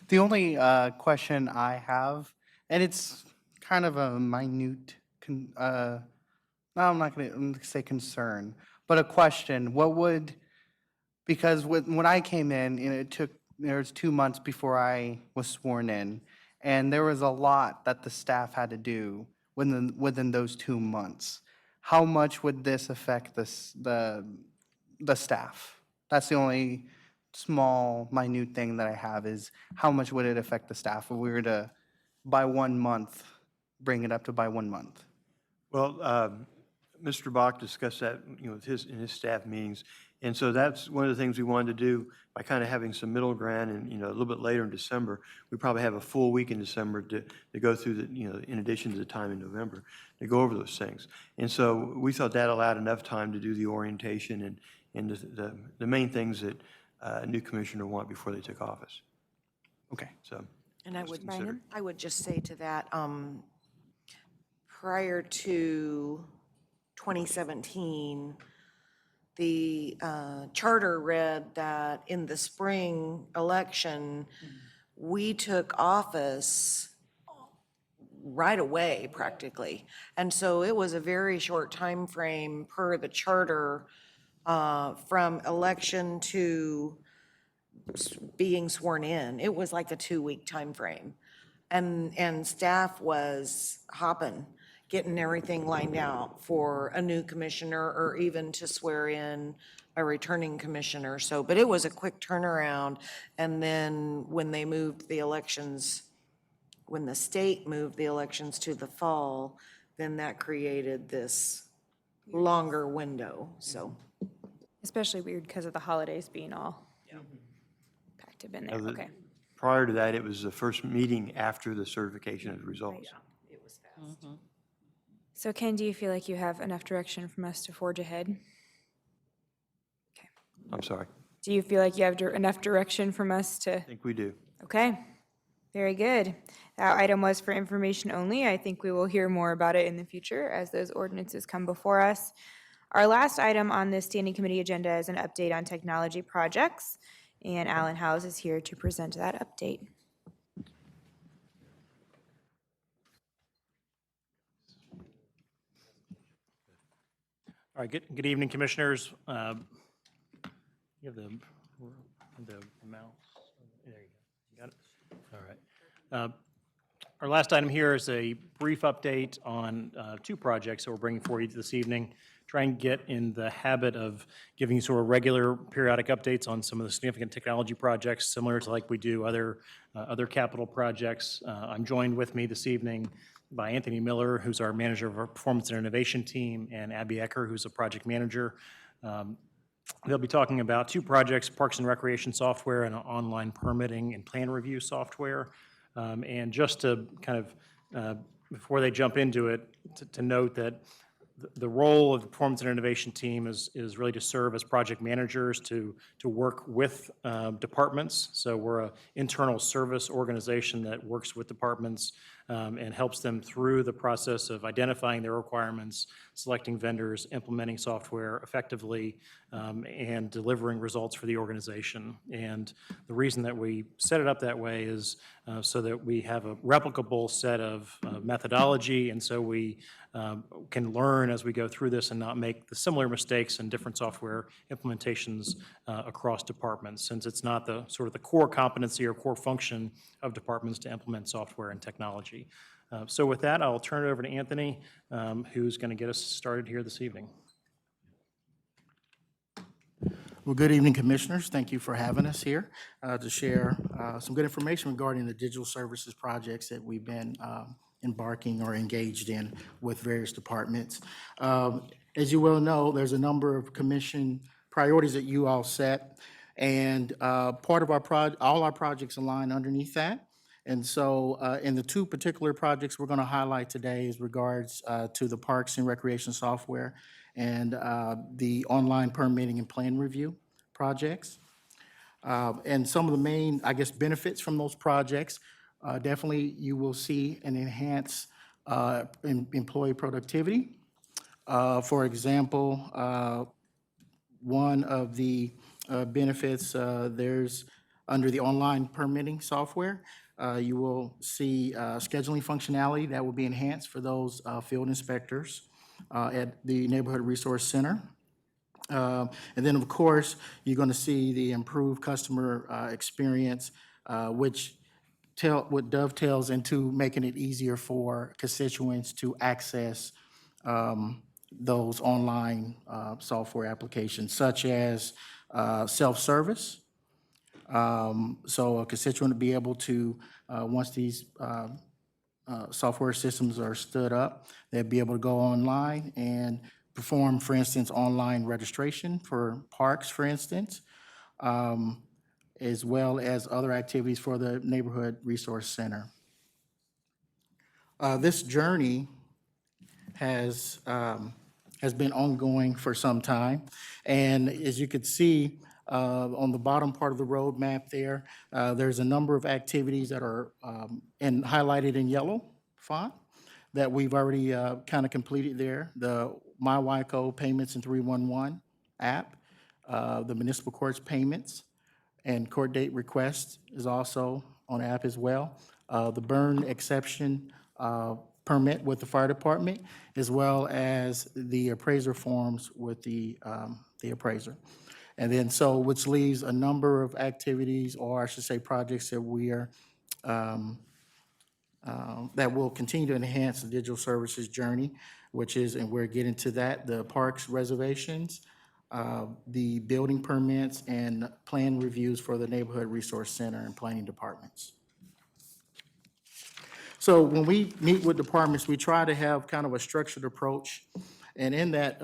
The only question I have, and it's kind of a minute, no, I'm not going to say concern, but a question. Because when I came in, there was 2 months before I was sworn in, and there was a lot that the staff had to do within those 2 months. How much would this affect the staff? That's the only small, minute thing that I have is how much would it affect the staff if we were to, by 1 month, bring it up to by 1 month? Well, Mr. Bach discussed that, in his staff meetings. And so that's one of the things we wanted to do by kind of having some middle ground and, a little bit later in December. We probably have a full week in December to go through in addition to the time in November, to go over those things. And so we thought that allowed enough time to do the orientation and the main things that a new commissioner want before they took office. Okay. So. And just consider. I would just say to that, prior to 2017, the charter read that in the spring election, we took office right away practically. And so it was a very short time frame per the charter from election to being sworn in. It was like a 2-week time frame. And staff was hopping, getting everything lined out for a new commissioner or even to swear in a returning commissioner. So, but it was a quick turnaround. And then when they moved the elections, when the state moved the elections to the fall, then that created this longer window, so. Especially weird because of the holidays being all packed up in there, okay. Prior to that, it was the first meeting after the certification of the results. It was fast. So Ken, do you feel like you have enough direction from us to forge ahead? I'm sorry. Do you feel like you have enough direction from us to? I think we do. Okay, very good. That item was for information only. I think we will hear more about it in the future as those ordinances come before us. Our last item on this standing committee agenda is an update on technology projects, and Alan Howes is here to present that update. All right, good evening, Commissioners. You have the mouse? There you go. You got it? All right. Our last item here is a brief update on 2 projects that we're bringing for you this evening. Try and get in the habit of giving you sort of regular periodic updates on some of the significant technology projects, similar to like we do other capital projects. I'm joined with me this evening by Anthony Miller, who's our manager of our performance and innovation team, and Abby Ecker, who's a project manager. They'll be talking about 2 projects, Parks and Recreation software and an online permitting and plan review software. And just to kind of, before they jump into it, to note that the role of the performance and innovation team is really to serve as project managers to work with departments. So we're an internal service organization that works with departments and helps them through the process of identifying their requirements, selecting vendors, implementing software effectively, and delivering results for the organization. And the reason that we set it up that way is so that we have a replicable set of methodology, and so we can learn as we go through this and not make the similar mistakes in different software implementations across departments, since it's not the sort of the core competency or core function of departments to implement software and technology. So with that, I'll turn it over to Anthony, who's going to get us started here this evening. Well, good evening, Commissioners. Thank you for having us here to share some good information regarding the digital services projects that we've been embarking or engaged in with various departments. As you well know, there's a number of commission priorities that you all set, and part of all our projects align underneath that. And so in the two particular projects we're going to highlight today is regards to the Parks and Recreation software and the online permitting and plan review projects. And some of the main, I guess, benefits from those projects, definitely you will see an enhanced employee productivity. For example, one of the benefits, there's under the online permitting software, you will see scheduling functionality that will be enhanced for those field inspectors at the Neighborhood Resource Center. And then, of course, you're going to see the improved customer experience, which dovetails into making it easier for constituents to access those online software applications, such as self-service. So a constituent will be able to, once these software systems are stood up, they'll be able to go online and perform, for instance, online registration for parks, for instance, as well as other activities for the Neighborhood Resource Center. This journey has been ongoing for some time, and as you could see on the bottom part of the roadmap there, there's a number of activities that are highlighted in yellow font that we've already kind of completed there. The MyWICO Payments in 311 app, the municipal courts payments, and court date requests is also on app as well. The burn exception permit with the fire department, as well as the appraiser forms with the appraiser. And then which leaves a number of activities, or I should say projects that we are that will continue to enhance the digital services journey, which is, and we're getting to that, the parks reservations, the building permits, and plan reviews for the Neighborhood Resource Center and planning departments. So when we meet with departments, we try to have kind of a structured approach, and in that,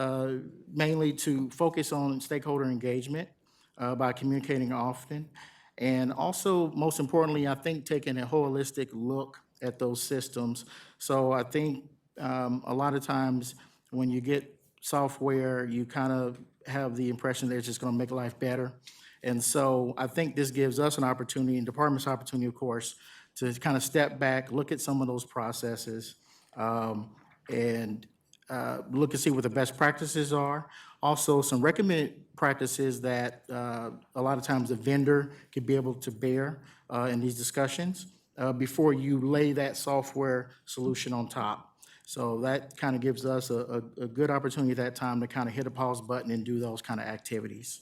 mainly to focus on stakeholder engagement by communicating often, and also, most importantly, I think taking a holistic look at those systems. So I think a lot of times when you get software, you kind of have the impression that it's just going to make life better. And so I think this gives us an opportunity, and department's opportunity, of course, to kind of step back, look at some of those processes, and look and see what the best practices are. Also, some recommended practices that a lot of times the vendor could be able to bear in these discussions before you lay that software solution on top. So that kind of gives us a good opportunity at that time to kind of hit a pause button and do those kind of activities.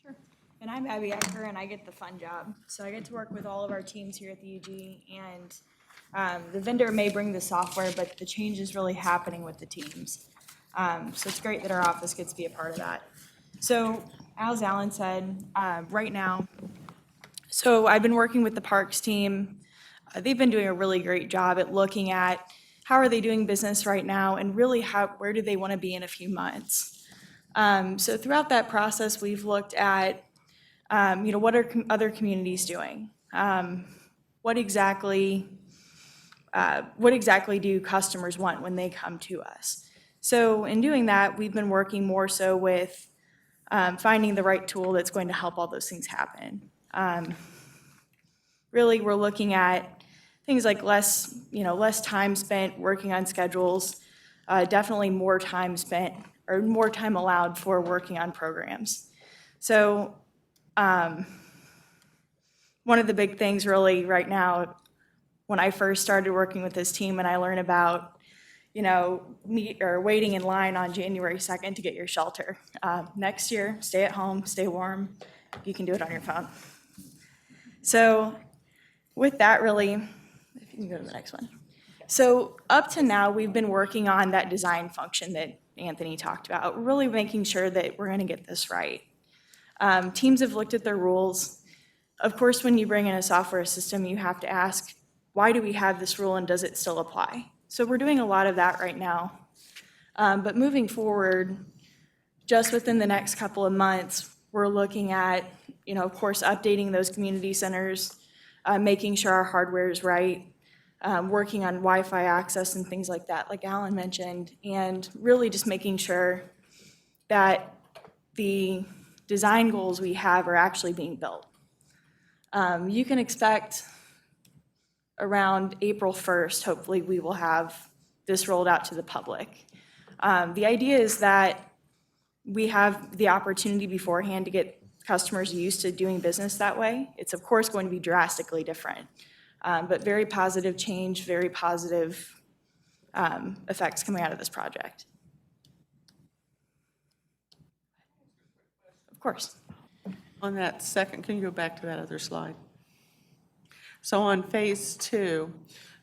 Sure. And I'm Abby Ecker, and I get the fun job. So I get to work with all of our teams here at the UG, and the vendor may bring the software, but the change is really happening with the teams. So it's great that our office gets to be a part of that. So as Alan said, right now, so I've been working with the Parks team. They've been doing a really great job at looking at how are they doing business right now, and really where do they want to be in a few months. So throughout that process, we've looked at, what are other communities doing? What exactly do customers want when they come to us? So in doing that, we've been working more so with finding the right tool that's going to help all those things happen. Really, we're looking at things like less time spent working on schedules, definitely more time spent or more time allowed for working on programs. So one of the big things really right now, when I first started working with this team and I learned about, waiting in line on January 2nd to get your shelter. Next year, stay at home, stay warm. You can do it on your phone. So with that, really, if you can go to the next one. So up to now, we've been working on that design function that Anthony talked about, really making sure that we're going to get this right. Teams have looked at their rules. Of course, when you bring in a software system, you have to ask, why do we have this rule and does it still apply? So we're doing a lot of that right now. But moving forward, just within the next couple of months, we're looking at, of course, updating those community centers, making sure our hardware is right, working on Wi-Fi access and things like that, like Alan mentioned, and really just making sure that the design goals we have are actually being built. You can expect around April 1st, hopefully we will have this rolled out to the public. The idea is that we have the opportunity beforehand to get customers used to doing business that way. It's of course going to be drastically different, but very positive change, very positive effects coming out of this project. Of course. On that second, can you go back to that other slide? So on phase 2,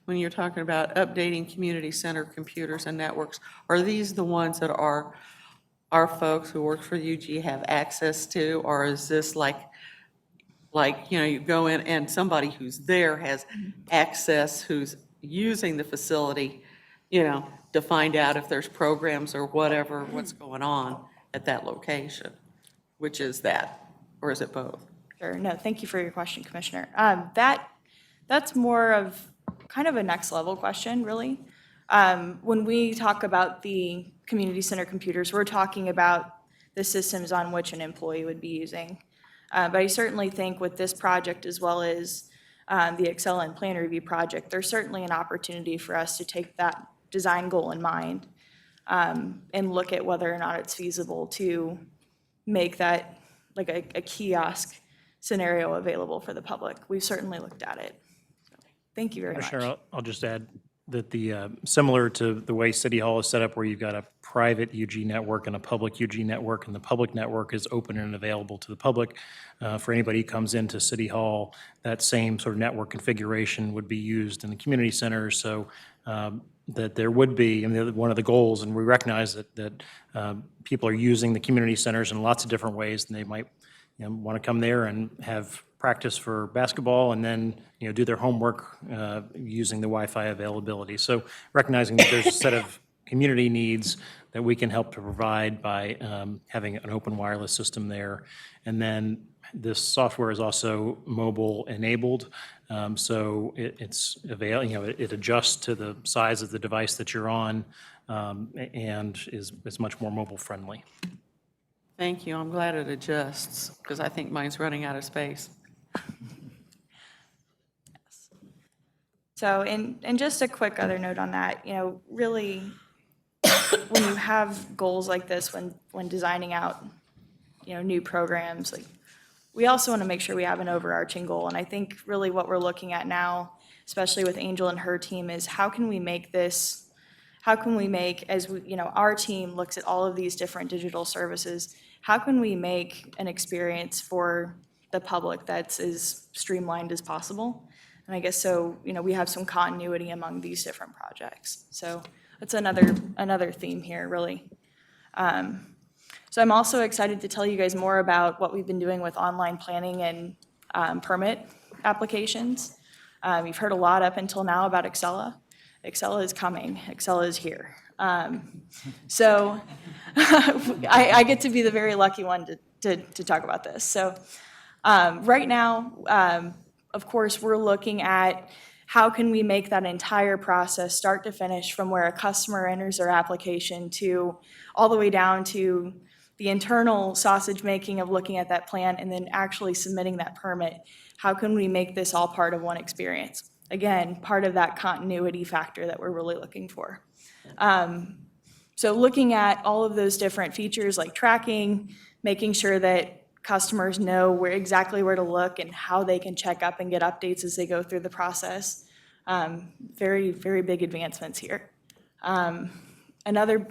when you're talking about updating community center computers and networks, are these the ones that our folks who work for UG have access to, or is this like you go in and somebody who's there has access, who's using the facility, to find out if there's programs or whatever, what's going on at that location? Which is that, or is it both? Sure. No, thank you for your question, Commissioner. That's more of kind of a next level question, really. When we talk about the community center computers, we're talking about the systems on which an employee would be using. But I certainly think with this project, as well as the Excel and Plan Review project, there's certainly an opportunity for us to take that design goal in mind and look at whether or not it's feasible to make that like a kiosk scenario available for the public. We've certainly looked at it. So, thank you very much. Commissioner, I'll just add that similar to the way City Hall is set up, where you've got a private UG network and a public UG network, and the public network is open and available to the public. For anybody who comes into City Hall, that same sort of network configuration would be used in the community center, so that there would be, one of the goals, and we recognize that people are using the community centers in lots of different ways, and they might want to come there and have practice for basketball and then do their homework using the Wi-Fi availability. So recognizing that there's a set of community needs that we can help to provide by having an open wireless system there. And then this software is also mobile enabled, so it adjusts to the size of the device that you're on and is much more mobile friendly. Thank you. I'm glad it adjusts, because I think mine's running out of space. So, and just a quick other note on that, really, when you have goals like this, when designing out, new programs, like, we also want to make sure we have an overarching goal. And I think really what we're looking at now, especially with Angel and her team, is how can we make, as we, our team looks at all of these different digital services, how can we make an experience for the public that's as streamlined as possible? And I guess so, we have some continuity among these different projects. So that's another theme here, really. So I'm also excited to tell you guys more about what we've been doing with online planning and permit applications. You've heard a lot up until now about Excella. Excella is coming. Excella is here. So I get to be the very lucky one to talk about this. So right now, of course, we're looking at how can we make that entire process, start to finish, from where a customer enters their application to all the way down to the internal sausage making of looking at that plan and then actually submitting that permit. How can we make this all part of one experience? Again, part of that continuity factor that we're really looking for. So looking at all of those different features like tracking, making sure that customers know exactly where to look and how they can check up and get updates as they go through the process. Very, very big advancements here. Another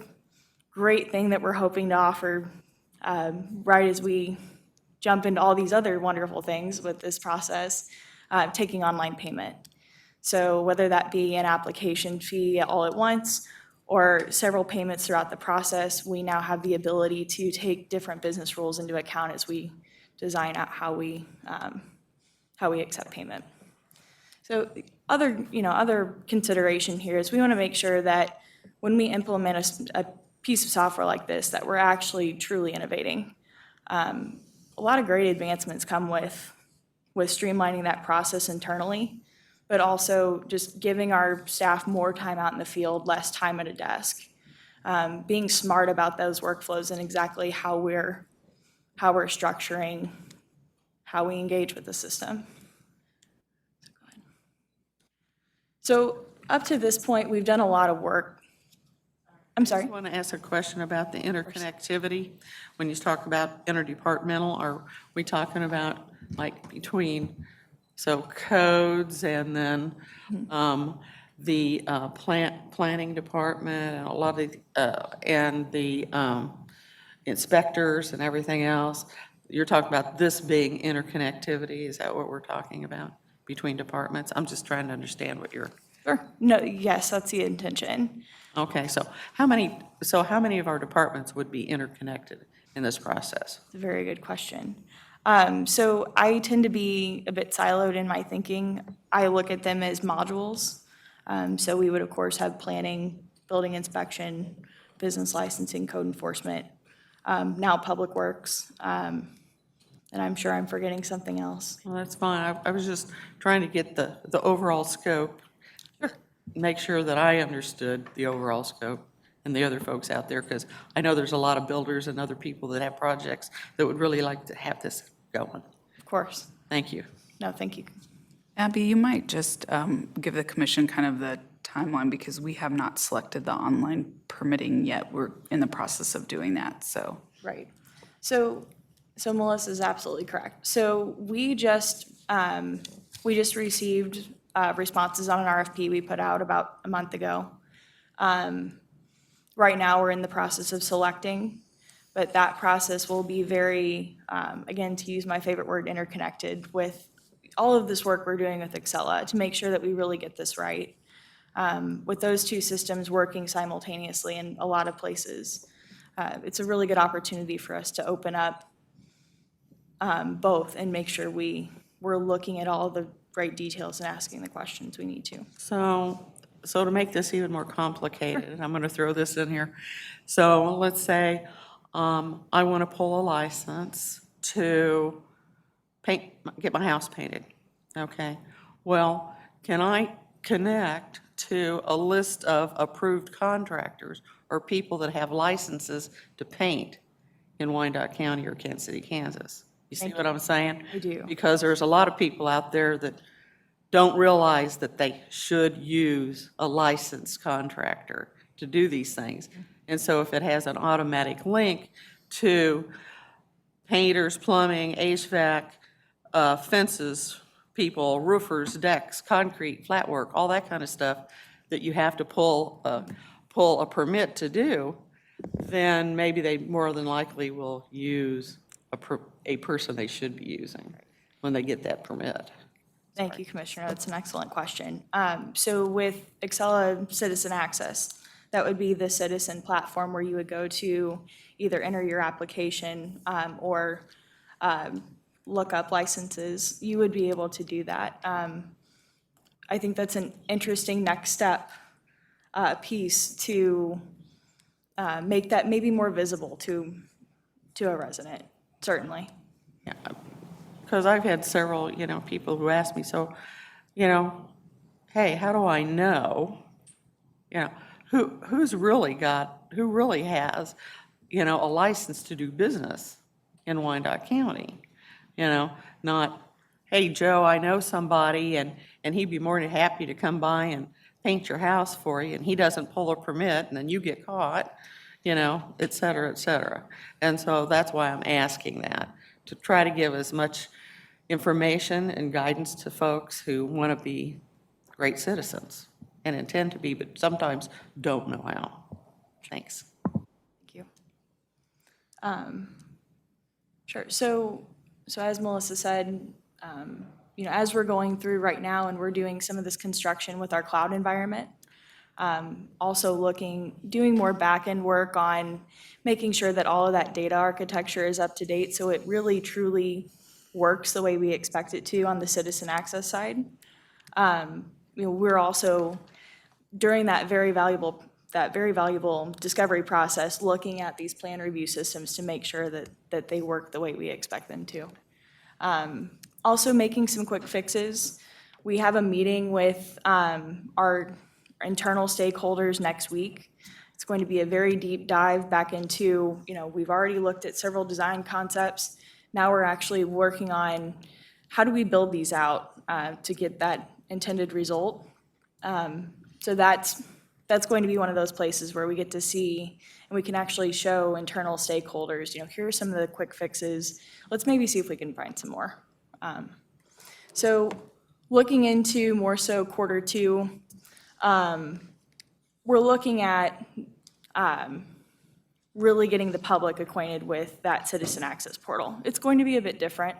great thing that we're hoping to offer right as we jump into all these other wonderful things with this process, taking online payment. So whether that be an application fee all at once or several payments throughout the process, we now have the ability to take different business rules into account as we design out how we accept payment. So other consideration here is we want to make sure that when we implement a piece of software like this, that we're actually truly innovating. A lot of great advancements come with streamlining that process internally, but also just giving our staff more time out in the field, less time at a desk. Being smart about those workflows and exactly how we're structuring, how we engage with the system. So up to this point, we've done a lot of work. I'm sorry? I want to ask a question about the interconnectivity. When you talk about interdepartmental, are we talking about like between, so codes and then the planning department and a lot of and the inspectors and everything else? You're talking about this being interconnectivity, is that what we're talking about between departments? I'm just trying to understand what you're. Sure. No, yes, that's the intention. Okay, so how many of our departments would be interconnected in this process? It's a very good question. So I tend to be a bit siloed in my thinking. I look at them as modules. So we would, of course, have planning, building inspection, business licensing, code enforcement, now Public Works, and I'm sure I'm forgetting something else. Well, that's fine. I was just trying to get the overall scope, make sure that I understood the overall scope and the other folks out there, because I know there's a lot of builders and other people that have projects that would really like to have this going. Of course. Thank you. No, thank you. Abby, you might just give the commission kind of the timeline, because we have not selected the online permitting yet. We're in the process of doing that, so. Right. So Melissa is absolutely correct. So we just received responses on an RFP we put out about a month ago. Right now, we're in the process of selecting, but that process will be very, again, to use my favorite word, interconnected with all of this work we're doing with Excella to make sure that we really get this right. With those two systems working simultaneously in a lot of places, it's a really good opportunity for us to open up both and make sure we're looking at all the right details and asking the questions we need to. So to make this even more complicated, and I'm going to throw this in here. So let's say I want to pull a license to get my house painted, okay? Well, can I connect to a list of approved contractors or people that have licenses to paint in Wyandotte County or Kansas City, Kansas? You see what I'm saying? I do. Because there's a lot of people out there that don't realize that they should use a licensed contractor to do these things. And so if it has an automatic link to painters, plumbing, HVAC, fences, people, roofers, decks, concrete, flat work, all that kind of stuff that you have to pull a permit to do, then maybe they more than likely will use a person they should be using when they get that permit. Thank you, Commissioner. That's an excellent question. So with Excella Citizen Access, that would be the citizen platform where you would go to either enter your application or look up licenses. You would be able to do that. I think that's an interesting next step piece to make that maybe more visible to a resident, certainly. Yeah, because I've had several, people who ask me, so, hey, how do I know, who really has, a license to do business in Wyandotte County? Not, hey, Joe, I know somebody, and he'd be more than happy to come by and paint your house for you, and he doesn't pull a permit, and then you get caught, et cetera, et cetera. And so that's why I'm asking that, to try to give as much information and guidance to folks who want to be great citizens and intend to be, but sometimes don't know how. Thanks. Thank you. Sure. So as Melissa said, as we're going through right now and we're doing some of this construction with our cloud environment, Also doing more back-end work on making sure that all of that data architecture is up to date, so it really truly works the way we expect it to on the citizen access side. We're also, during that very valuable discovery process, looking at these plan review systems to make sure that they work the way we expect them to. Also making some quick fixes. We have a meeting with our internal stakeholders next week. It's going to be a very deep dive back into, we've already looked at several design concepts. Now we're actually working on how do we build these out to get that intended result. So that's going to be one of those places where we get to see and we can actually show internal stakeholders, here are some of the quick fixes. Let's maybe see if we can find some more. So looking into more so quarter two, we're looking at really getting the public acquainted with that citizen access portal. It's going to be a bit different.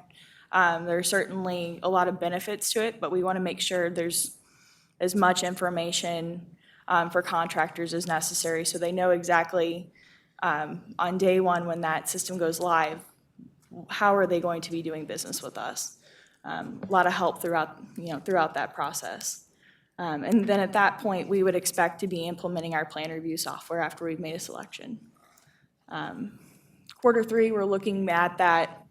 There's certainly a lot of benefits to it, but we want to make sure there's as much information for contractors as necessary so they know exactly on day one when that system goes live, how are they going to be doing business with us. A lot of help throughout that process. And then at that point, we would expect to be implementing our plan review software after we've made a selection. Quarter three, we're looking at that,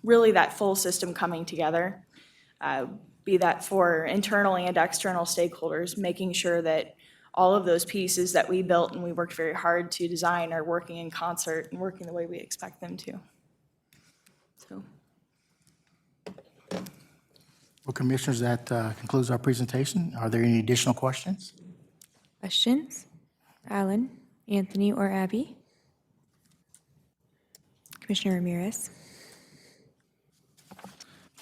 really that full system coming together, be that for internal and external stakeholders, making sure that all of those pieces that we built and we worked very hard to design are working in concert and working the way we expect them to. So. Well, Commissioners, that concludes our presentation. Are there any additional questions? Questions? Alan, Anthony, or Abby? Commissioner Ramirez.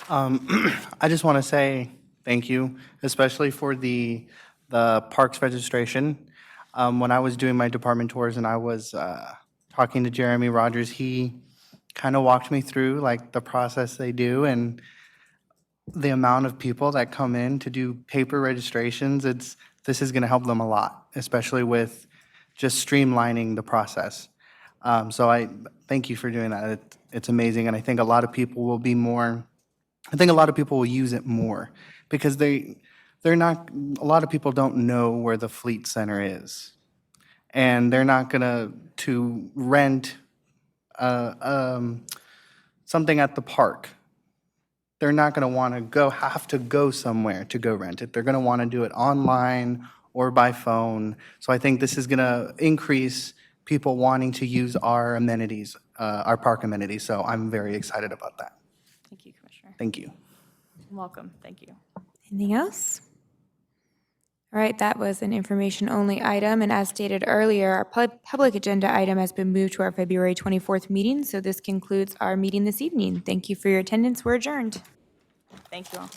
I just want to say thank you, especially for the parks registration. When I was doing my department tours and I was talking to Jeremy Rogers, he kind of walked me through like the process they do and the amount of people that come in to do paper registrations. This is going to help them a lot, especially with just streamlining the process. So I thank you for doing that. It's amazing, and I think a lot of people will be more. I think a lot of people will use it more because they're not. A lot of people don't know where the Fleet Center is, and they're not gonna to rent something at the park. They're not going to have to go somewhere to go rent it. They're going to want to do it online or by phone. So I think this is going to increase people wanting to use our amenities, our park amenities. So I'm very excited about that. Thank you, Commissioner. Thank you. Welcome. Thank you. Anything else? All right, that was an information-only item, and as stated earlier, our public agenda item has been moved to our February 24th meeting, so this concludes our meeting this evening. Thank you for your attendance. We're adjourned. Thank you all.